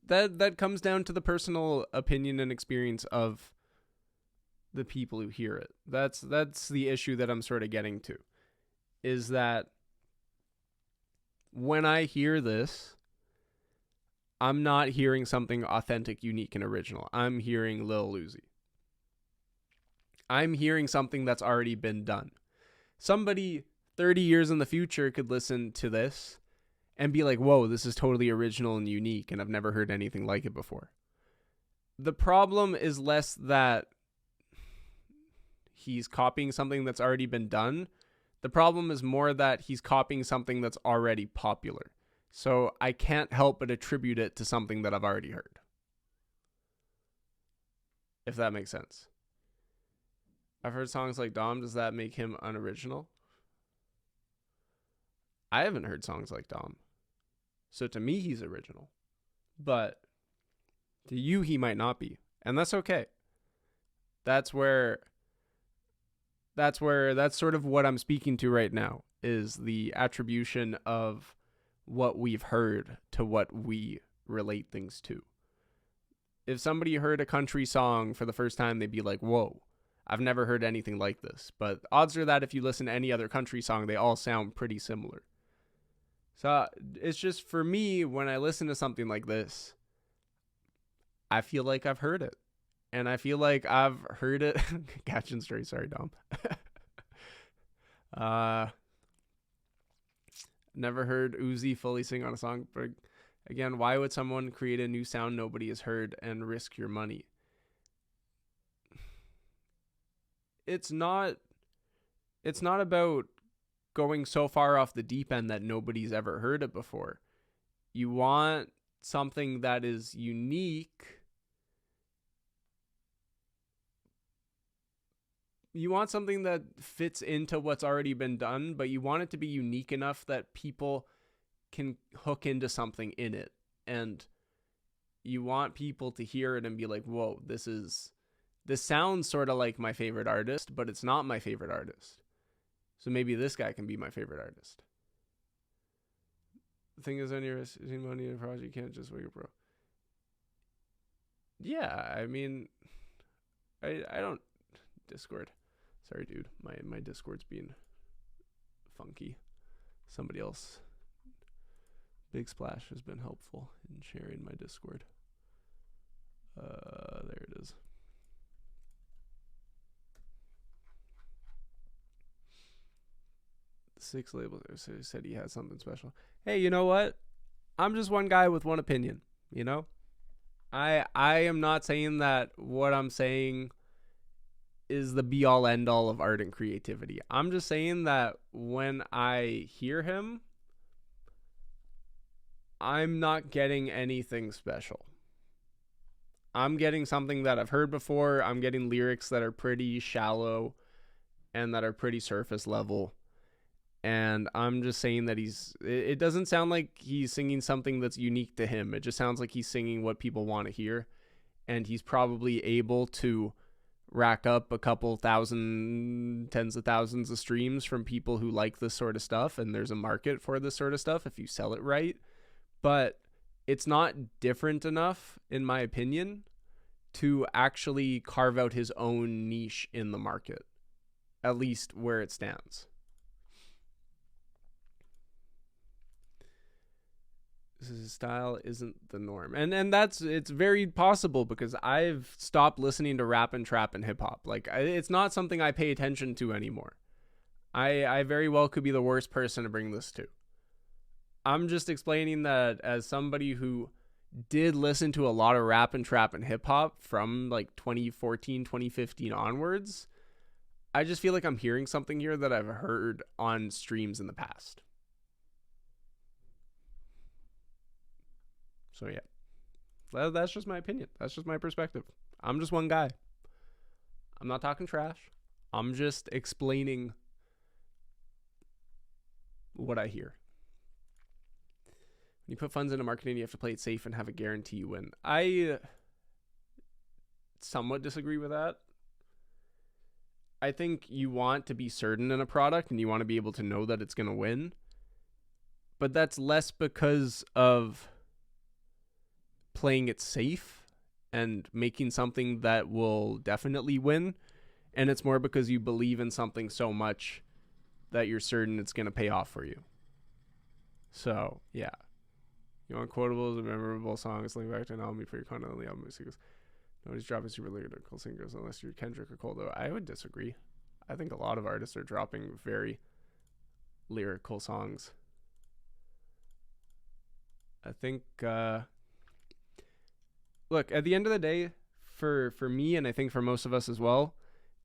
That comes down to the personal opinion and experience of the people who hear it. That's the issue that I'm sort of getting to, is that when I hear this, I'm not hearing something authentic, unique, and original. I'm hearing Lil Uzi. I'm hearing something that's already been done. Somebody 30 years in the future could listen to this and be like, whoa, this is totally original and unique, and I've never heard anything like it before. The problem is less that he's copying something that's already been done. The problem is more that he's copying something that's already popular. So I can't help but attribute it to something that I've already heard. If that makes sense. I've heard songs like Dom. Does that make him unoriginal? I haven't heard songs like Dom. So to me, he's original. But to you, he might not be. And that's okay. That's sort of what I'm speaking to right now, is the attribution of what we've heard to what we relate things to. If somebody heard a country song for the first time, they'd be like, whoa, I've never heard anything like this. But odds are that if you listen to any other country song, they all sound pretty similar. So it's just, for me, when I listen to something like this, I feel like I've heard it. And I feel like I've heard it. Catching story. Sorry, Dom. Never heard Uzi fully sing on a song. But again, why would someone create a new sound nobody has heard and risk your money? It's not about going so far off the deep end that nobody's ever heard it before. You want something that is unique. You want something that fits into what's already been done, but you want it to be unique enough that people can hook into something in it. And you want people to hear it and be like, whoa, this sounds sort of like my favorite artist, but it's not my favorite artist. So maybe this guy can be my favorite artist. The thing is, when you're investing money in a project, you can't just wake up, bro. Yeah, I mean, I don't... Discord. Sorry, dude. My Discord's being funky. Somebody else. Big Splash has been helpful in sharing my Discord. There it is. Six labels said he has something special. Hey, you know what? I'm just one guy with one opinion, you know? I am not saying that what I'm saying is the be all end all of art and creativity. I'm just saying that when I hear him, I'm not getting anything special. I'm getting something that I've heard before. I'm getting lyrics that are pretty shallow and that are pretty surface level. And I'm just saying that it doesn't sound like he's singing something that's unique to him. It just sounds like he's singing what people want to hear. And he's probably able to rack up a couple thousand, tens of thousands of streams from people who like this sort of stuff. And there's a market for this sort of stuff if you sell it right. But it's not different enough, in my opinion, to actually carve out his own niche in the market, at least where it stands. His style isn't the norm, and it's very possible because I've stopped listening to rap and trap and hip hop. Like, it's not something I pay attention to anymore. I very well could be the worst person to bring this to. I'm just explaining that as somebody who did listen to a lot of rap and trap and hip hop from like 2014, 2015 onwards. I just feel like I'm hearing something here that I've heard on streams in the past. So yeah, that's just my opinion. That's just my perspective. I'm just one guy. I'm not talking trash. I'm just explaining what I hear. When you put funds into marketing, you have to play it safe and have a guarantee you win. I somewhat disagree with that. I think you want to be certain in a product and you want to be able to know that it's going to win. But that's less because of playing it safe and making something that will definitely win, and it's more because you believe in something so much that you're certain it's going to pay off for you. So yeah, You want quotables and memorable songs linked back to an album before your content on the album. He goes, nobody's dropping super lyrical singers unless you're Kendrick or Cole. Though I would disagree. I think a lot of artists are dropping very lyrical songs. I think, look, at the end of the day, for me, and I think for most of us as well,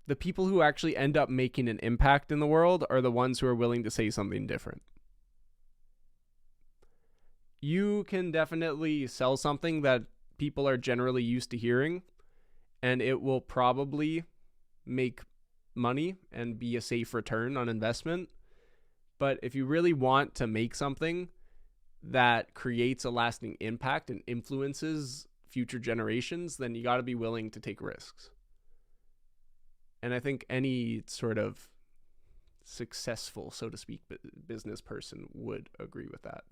the people who actually end up making an impact in the world are the ones who are willing to say something different. You can definitely sell something that people are generally used to hearing, and it will probably make money and be a safe return on investment. But if you really want to make something that creates a lasting impact and influences future generations, then you got to be willing to take risks. And I think any sort of successful, so to speak, business person would agree with that.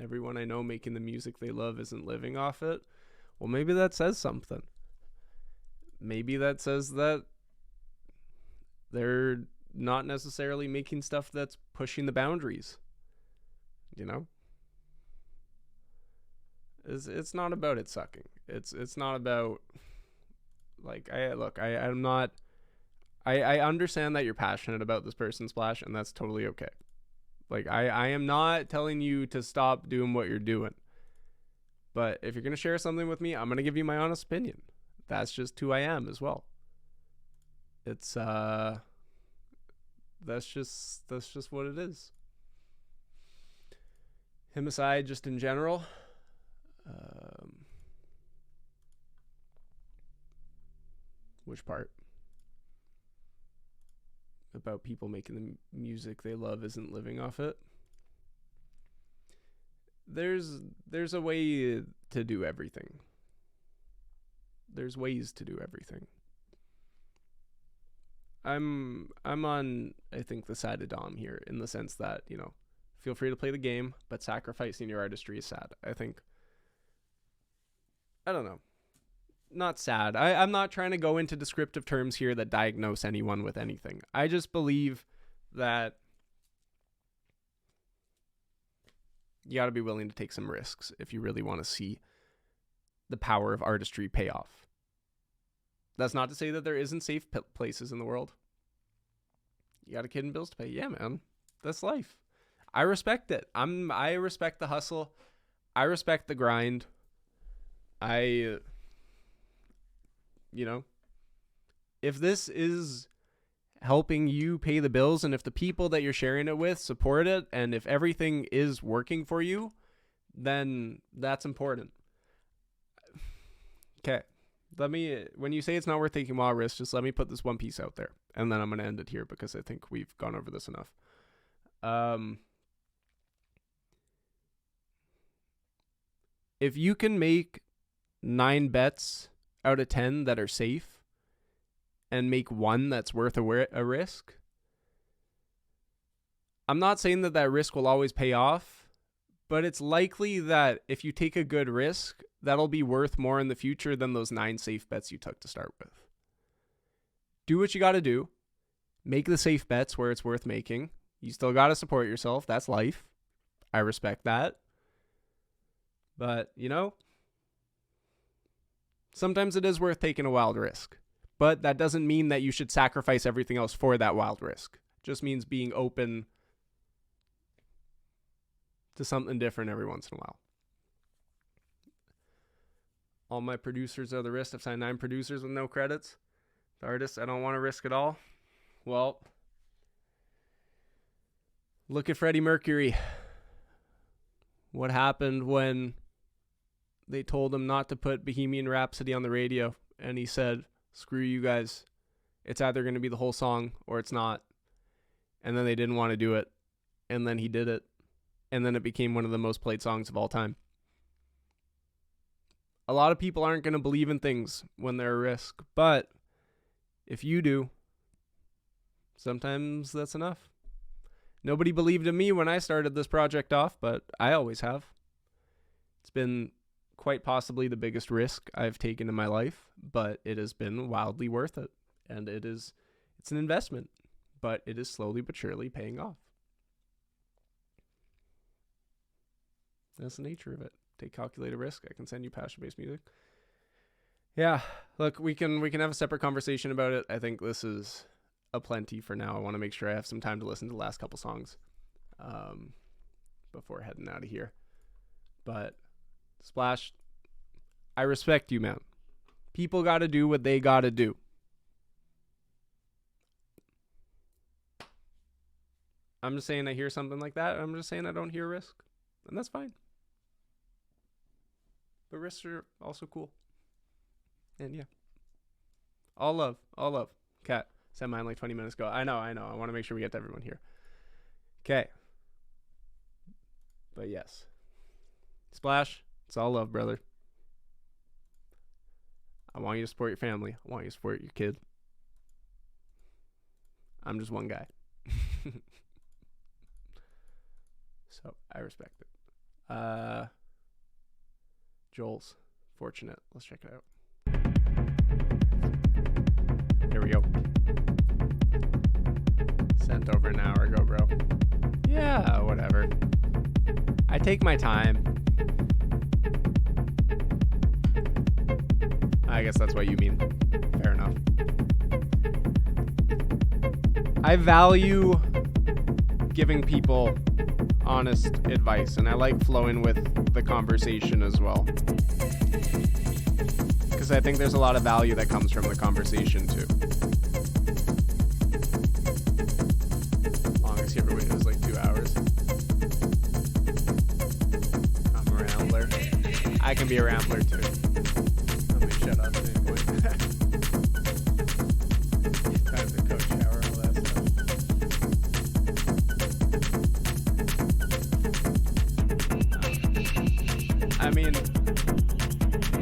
Everyone I know making the music they love isn't living off it. Well, maybe that says something. Maybe that says that they're not necessarily making stuff that's pushing the boundaries. You know? It's not about it sucking. It's not about, like, I understand that you're passionate about this person's splash, and that's totally okay. Like, I am not telling you to stop doing what you're doing. But if you're going to share something with me, I'm going to give you my honest opinion. That's just who I am as well. It's, that's just what it is. Him aside, just in general, which part? About people making the music they love isn't living off it. There's a way to do everything. There's ways to do everything. I'm on, I think, the side of Dom here, in the sense that, you know, feel free to play the game, but sacrificing your artistry is sad. I think, I don't know. Not sad. I'm not trying to go into descriptive terms here that diagnose anyone with anything. I just believe that you got to be willing to take some risks if you really want to see the power of artistry pay off. That's not to say that there isn't safe places in the world. You got a kid and bills to pay. Yeah, man. That's life. I respect it. I respect the hustle. I respect the grind. You know, if this is helping you pay the bills, and if the people that you're sharing it with support it, and if everything is working for you, then that's important. Okay. When you say it's not worth taking wild risks, just let me put this one piece out there, and then I'm going to end it here because I think we've gone over this enough. If you can make 9 bets out of 10 that are safe and make one that's worth a risk, I'm not saying that risk will always pay off, but it's likely that if you take a good risk, that'll be worth more in the future than those 9 safe bets you took to start with. Do what you got to do. Make the safe bets where it's worth making. You still got to support yourself. That's life. I respect that. But, you know, sometimes it is worth taking a wild risk. But that doesn't mean that you should sacrifice everything else for that wild risk. It just means being open to something different every once in a while. All my producers are the risk. I've signed 9 producers with no credits. The artists I don't want to risk at all. Well, look at Freddie Mercury. What happened when they told him not to put Bohemian Rhapsody on the radio, and he said, screw you guys. It's either going to be the whole song or it's not. And then they didn't want to do it. And then he did it. And then it became one of the most played songs of all time. A lot of people aren't going to believe in things when they're a risk, but if you do, sometimes that's enough. Nobody believed in me when I started this project off, but I always have. It's been quite possibly the biggest risk I've taken in my life, but it has been wildly worth it. And it's an investment, but it is slowly but surely paying off. That's the nature of it. Take calculated risk. I can send you passion-based music. Yeah, look, we can have a separate conversation about it. I think this is a plenty for now. I want to make sure I have some time to listen to the last couple songs before heading out of here. But Splash, I respect you, man. People got to do what they got to do. I'm just saying I hear something like that. I'm just saying I don't hear Risk. And that's fine. But Risks are also cool. And yeah. All love. Cat said mine like 20 minutes ago. I know. I want to make sure we get to everyone here. Okay. But yes. Splash, it's all love, brother. I want you to support your family. I want you to support your kid. I'm just one guy. So I respect it. Joel's Fortunate. Let's check it out. Here we go. Sent over an hour ago, bro. Yeah, whatever. I take my time. I guess that's what you mean. Fair enough. I value giving people honest advice, and I like flowing with the conversation as well. Because I think there's a lot of value that comes from the conversation too. Longest you ever waited was like 2 hours. I'm a rambler. I can be a rambler too. Let me shut up at any point. Time to coach, shower, all that stuff. I mean,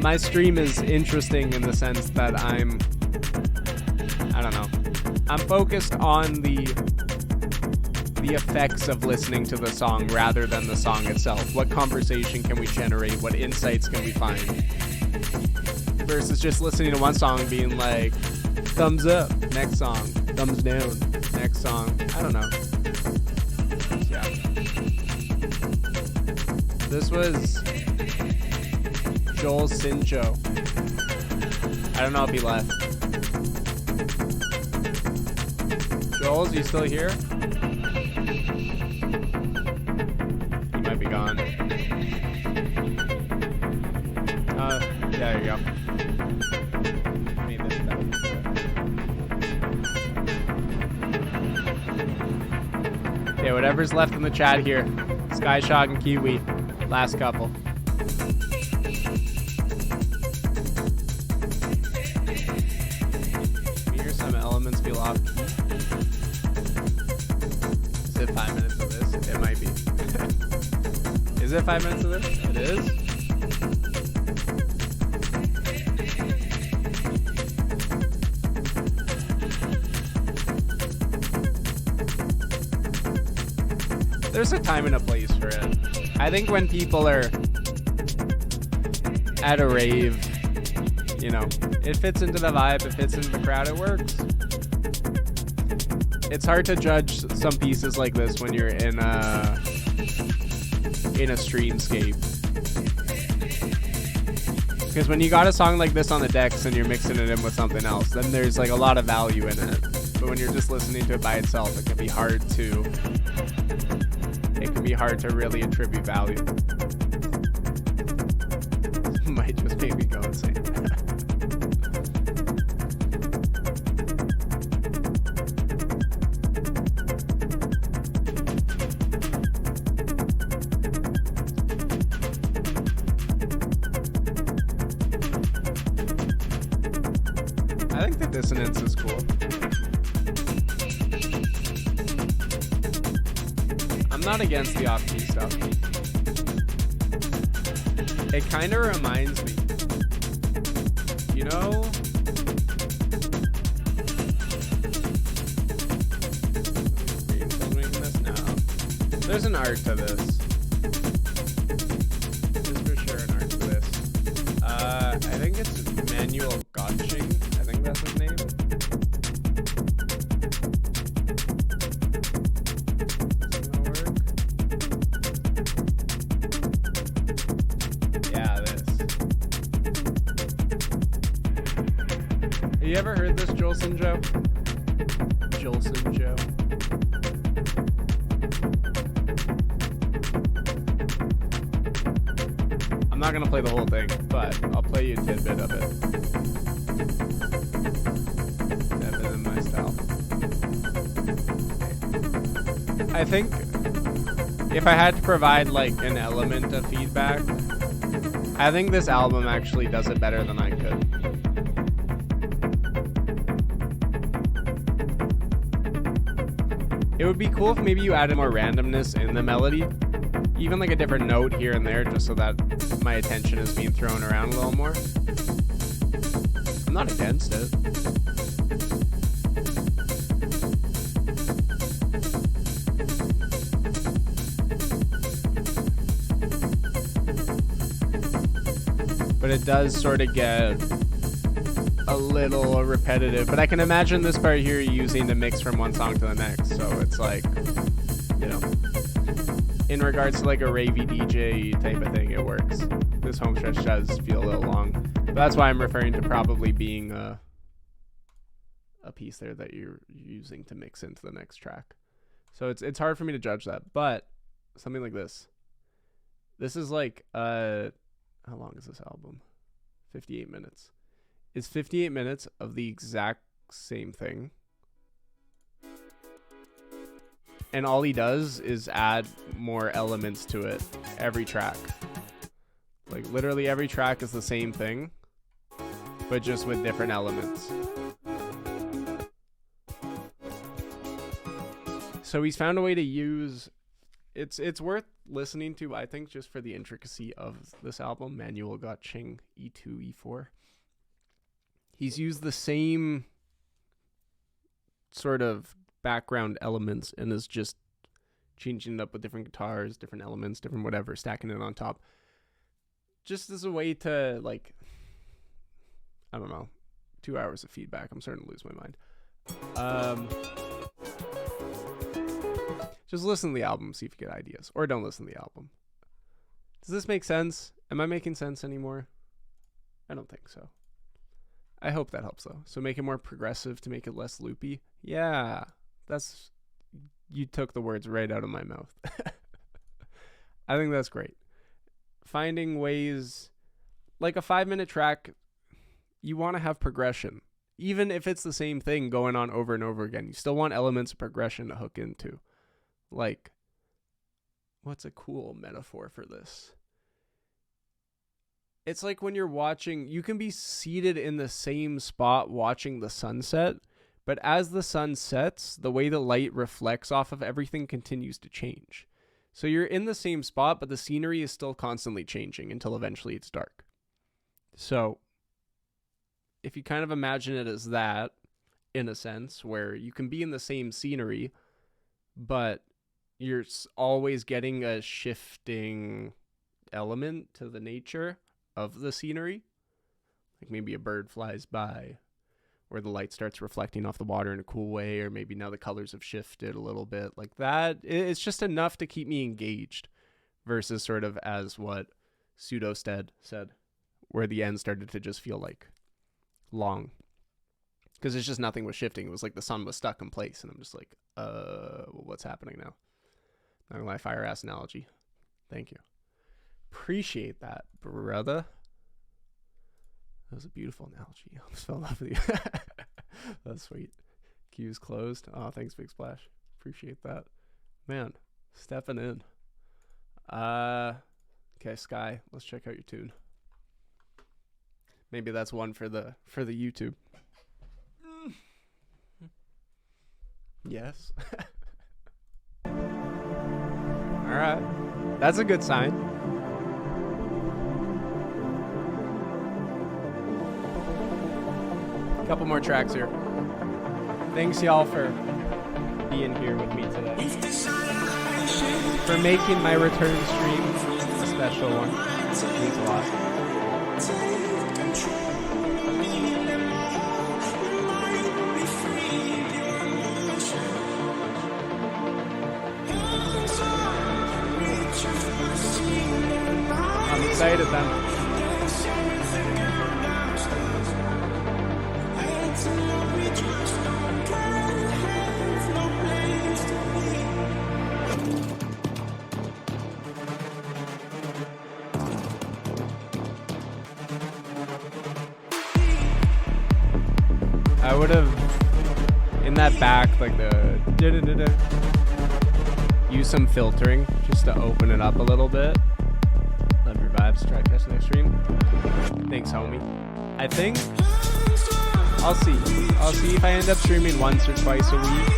my stream is interesting in the sense that I don't know. I'm focused on the effects of listening to the song rather than the song itself. What conversation can we generate? What insights can we find? Versus just listening to one song and being like, thumbs up, next song, thumbs down, next song. I don't know. Yeah. This was Joel Sinjo. I don't know if he left. Joel, is he still here? He might be gone. There you go. Made this better. Okay, whatever's left in the chat here. Skyshock and Kiwi. Last couple. Elements feel off. Is it 5 minutes of this? It might be. Is it 5 minutes of this? It is. There's a time and a place for it. I think when people are at a rave, you know, it fits into the vibe, it fits into the crowd, it works. It's hard to judge some pieces like this when you're in a streamscape. Because when you got a song like this on the decks and you're mixing it in with something else, then there's like a lot of value in it. But when you're just listening to it by itself, it can be hard to really attribute value. Might just make me go insane. I think the dissonance is cool. I'm not against the off-key stuff. It kind of reminds me, you know, there's an art to this. There's for sure an art to this. I think it's Manuel Gotching. I think that's his name. you ever heard this, Jolson Joe? Jolson Joe. I'm not gonna play the whole thing, but I'll play you a tidbit of it. Tidbit in my style. I think if I had to provide like an element of feedback, I think this album actually does it better than I could. It would be cool if maybe you added more randomness in the melody, even like a different note here and there, just so that my attention is being thrown around a little more. I'm not against it. But it does sort of get a little repetitive. But I can imagine this part here using to mix from one song to the next. So it's like, you know, in regards to like a ravey DJ type of thing, it works. This home stretch does feel a little long. But that's why I'm referring to probably being a piece there that you're using to mix into the next track. So it's hard for me to judge that. But something like this. This is like how long is this album? 58 minutes. It's 58 minutes of the exact same thing. And all he does is add more elements to it every track. Like literally every track is the same thing, but just with different elements. So he's found a way to use... It's worth listening to, I think, just for the intricacy of this album. Manuel got Ching E2, E4. He's used the same sort of background elements and is just changing it up with different guitars, different elements, different whatever, stacking it on top. Just as a way to, like, I don't know, 2 hours of feedback. I'm starting to lose my mind. Just listen to the album, see if you get ideas. Or don't listen to the album. Does this make sense? Am I making sense anymore? I don't think so. I hope that helps, though. So make it more progressive to make it less loopy. Yeah, that's... You took the words right out of my mouth. I think that's great. Finding ways... Like a 5-minute track, you want to have progression. Even if it's the same thing going on over and over again. You still want elements of progression to hook into. Like, what's a cool metaphor for this? It's like when you're watching, you can be seated in the same spot watching the sunset, but as the sun sets, the way the light reflects off of everything continues to change. So you're in the same spot, but the scenery is still constantly changing until eventually it's dark. So if you kind of imagine it as that, in a sense, where you can be in the same scenery, but you're always getting a shifting element to the nature of the scenery. Like maybe a bird flies by, or the light starts reflecting off the water in a cool way, or maybe now the colors have shifted a little bit. Like that, it's just enough to keep me engaged, versus sort of as what Pseudostead said, where the end started to just feel like long. Because it's just nothing was shifting. It was like the sun was stuck in place, and I'm just like, what's happening now? Not gonna lie, fire ass analogy. Thank you. Appreciate that, brother. That was a beautiful analogy. I almost fell in love with you. That's sweet. Queue's closed. Oh, thanks, Big Splash. Appreciate that. Man, stepping in. Okay, Sky, let's check out your tune. Maybe that's one for the YouTube. Yes. All right. That's a good sign. A couple more tracks here. Thanks, y'all, for being here with me today. For making my return stream a special one. It means a lot. Excited then. would have, in that back, like the use some filtering just to open it up a little bit. Love your vibes. Try to catch the next stream. Thanks, homie. I think I'll see if I end up streaming once or twice a week.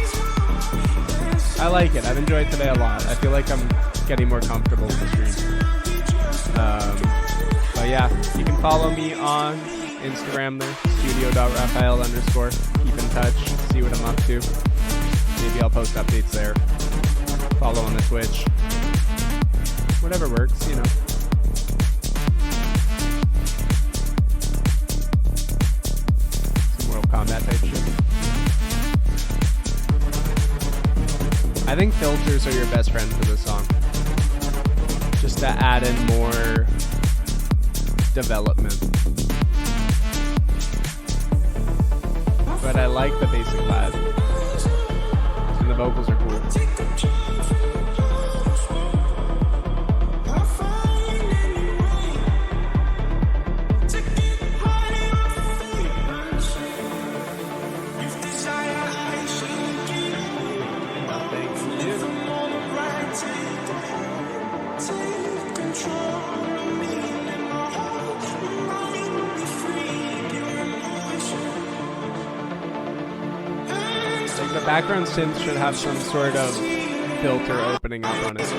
I like it. I've enjoyed today a lot. I feel like I'm getting more comfortable with the stream. But yeah, you can follow me on Instagram there, studio.raphael_. Keep in touch, see what I'm up to. Maybe I'll post updates there. Follow on the Twitch. Whatever works, you know. Some Mortal Kombat type shit. I think filters are your best friend for this song. Just to add in more development. But I like the basic vibe. And the vocals are cool. The background synth should have some sort of filter opening up on it.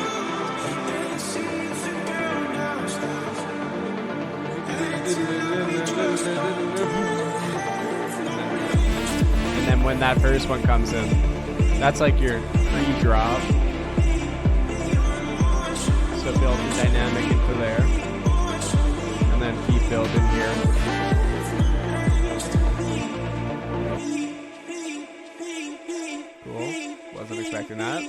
And then when that first one comes in, that's like your pre-drop. So build the dynamic into there. And then keep building here. Wasn't expecting that.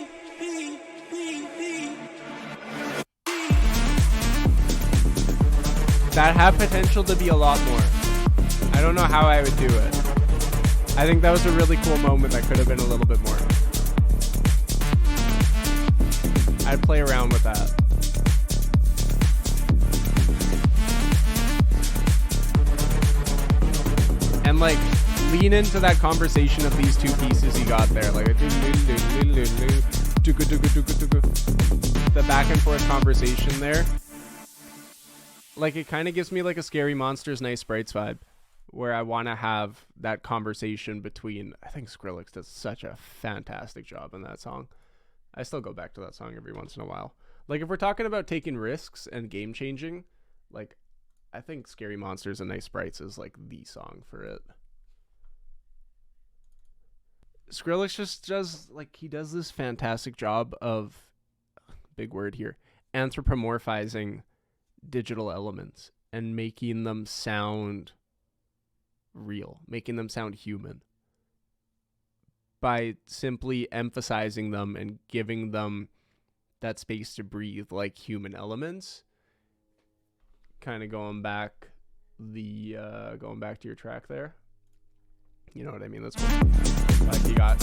That had potential to be a lot more. I don't know how I would do it. I think that was a really cool moment that could have been a little bit more. I'd play around with that. And like, lean into that conversation of these two pieces you got there, like the back and forth conversation there. Like, it kind of gives me like a Scary Monsters, Nice Sprites vibe, where I want to have that conversation between. I think Skrillex does such a fantastic job in that song. I still go back to that song every once in a while. Like, if we're talking about taking risks and game changing, like, I think Scary Monsters and Nice Sprites is like the song for it. Skrillex just does, like, he does this fantastic job of, big word here, anthropomorphizing digital elements and making them sound real, making them sound human by simply emphasizing them and giving them that space to breathe like human elements. Kind of going back to your track there. You know what I mean? Let's go. Like you got.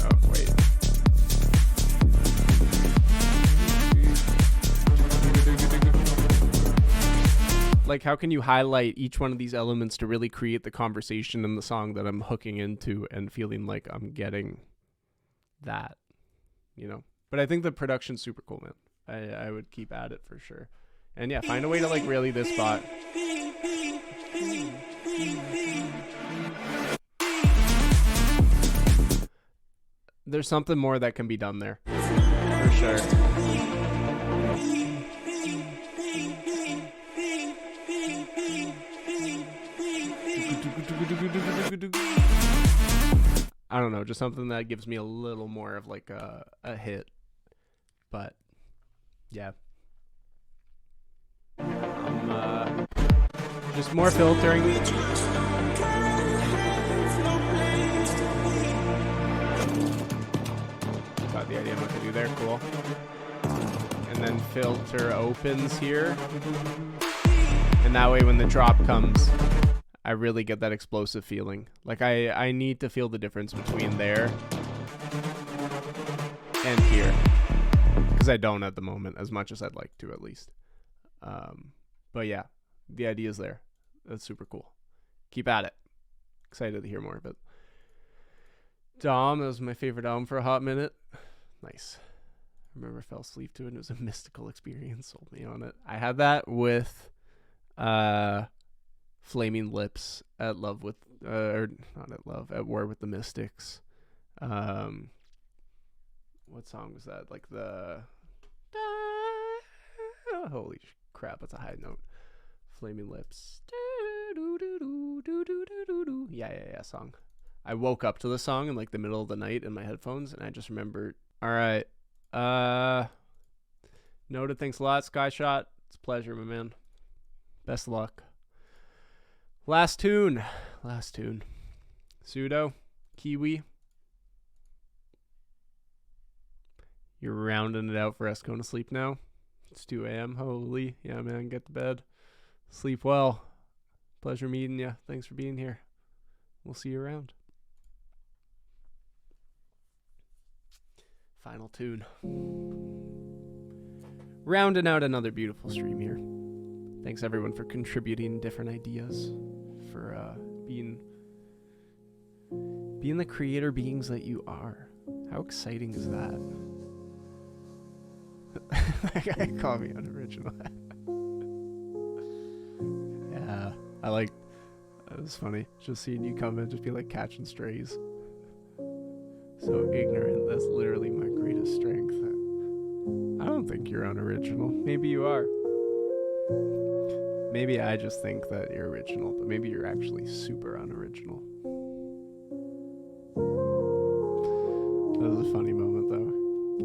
Oh, wait. Like, how can you highlight each one of these elements to really create the conversation in the song that I'm hooking into and feeling like I'm getting that, you know? But I think the production's super cool, man. I would keep at it for sure. And yeah, find a way to like really this spot. There's something more that can be done there, for sure. I don't know, just something that gives me a little more of like a hit. But yeah. Just more filtering. Got the idea of what to do there, cool. And then filter opens here. And that way when the drop comes, I really get that explosive feeling. Like I need to feel the difference between there and here. Because I don't at the moment, as much as I'd like to at least. But yeah, the idea is there. That's super cool. Keep at it. Excited to hear more of it. Dom, that was my favorite album for a hot minute. Nice. I remember I fell asleep to it and it was a mystical experience. Sold me on it. I had that with Flaming Lips at Love with or not at Love, at War with the Mystics. What song was that? Like the holy crap, that's a high note. Flaming Lips. Yeah, song. I woke up to the song in like the middle of the night in my headphones and I just remembered, all right. Noted, thanks a lot, Skyshot. It's a pleasure, my man. Best of luck. Last tune. Pseudo, Kiwi. You're rounding it out for us going to sleep now. It's 2 a.m. Holy. Yeah, man, get to bed. Sleep well. Pleasure meeting you. Thanks for being here. We'll see you around. Final tune. Rounding out another beautiful stream here. Thanks everyone for contributing different ideas, for being the creator beings that you are. How exciting is that? That guy called me unoriginal. Yeah, I like. That was funny. Just seeing you come and just be like catching strays. So ignorant. That's literally my greatest strength. I don't think you're unoriginal. Maybe you are. Maybe I just think that you're original, but maybe you're actually super unoriginal. That was a funny moment, though.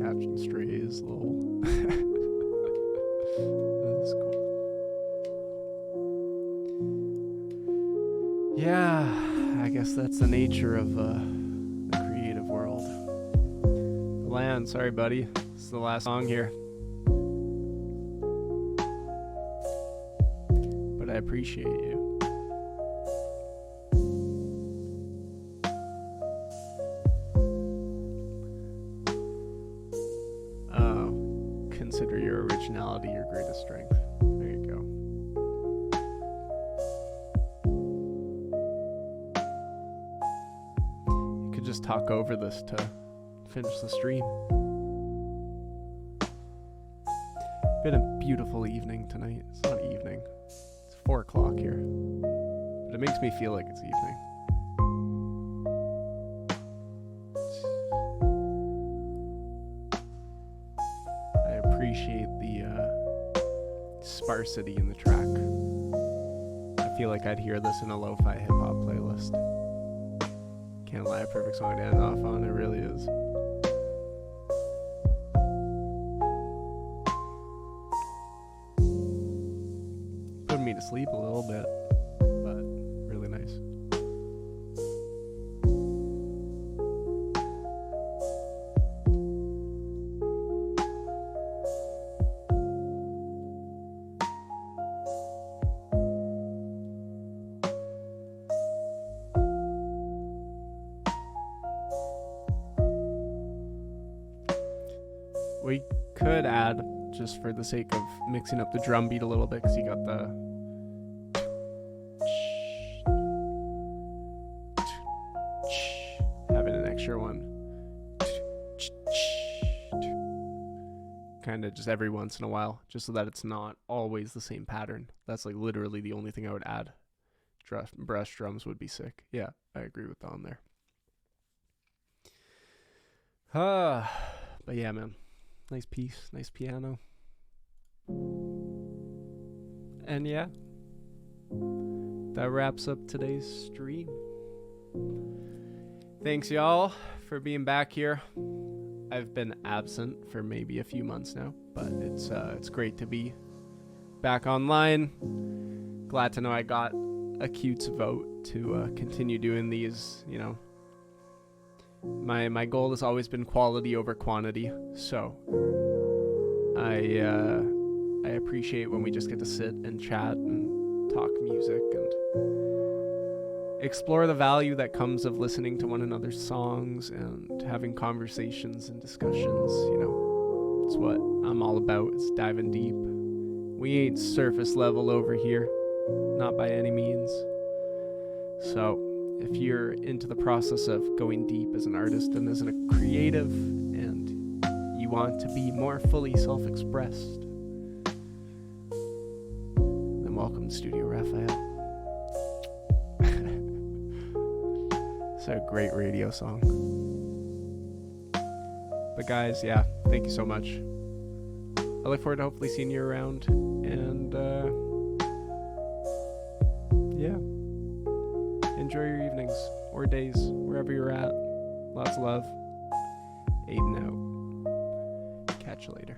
Catching strays, lol. That's cool. Yeah, I guess that's the nature of the creative world. Land, sorry, buddy. This is the last song here. But I appreciate you. Consider your originality your greatest strength. There you go. You could just talk over this to finish the stream. Been a beautiful evening tonight. It's not evening. It's 4 o'clock here. But it makes me feel like it's evening. Appreciate the sparsity in the track. I feel like I'd hear this in a lo-fi hip-hop playlist. Can't lie, a perfect song to end off on. It really is. Putting me to sleep a little bit, but really nice. We could add, just for the sake of mixing up the drum beat a little bit, because you got the having an extra one, kind of just every once in a while, just so that it's not always the same pattern. That's like literally the only thing I would add. Brush drums would be sick. Yeah, I agree with Don there. But yeah, man. Nice piece, nice piano. And yeah, that wraps up today's stream. Thanks y'all for being back here. I've been absent for maybe a few months now, but it's great to be back online. Glad to know I got a Cute's vote to continue doing these, you know. My goal has always been quality over quantity, so I appreciate when we just get to sit and chat and talk music and explore the value that comes of listening to one another's songs and having conversations and discussions. You know, it's what I'm all about. It's diving deep. We ain't surface level over here. not by any means. So if you're into the process of going deep as an artist and as a creative, and you want to be more fully self-expressed, then welcome to Studio Raphael. It's a great radio song. But guys, yeah, thank you so much. I look forward to hopefully seeing you around, and yeah, enjoy your evenings or days, wherever you're at. Lots of love. Aiden out. Catch you later.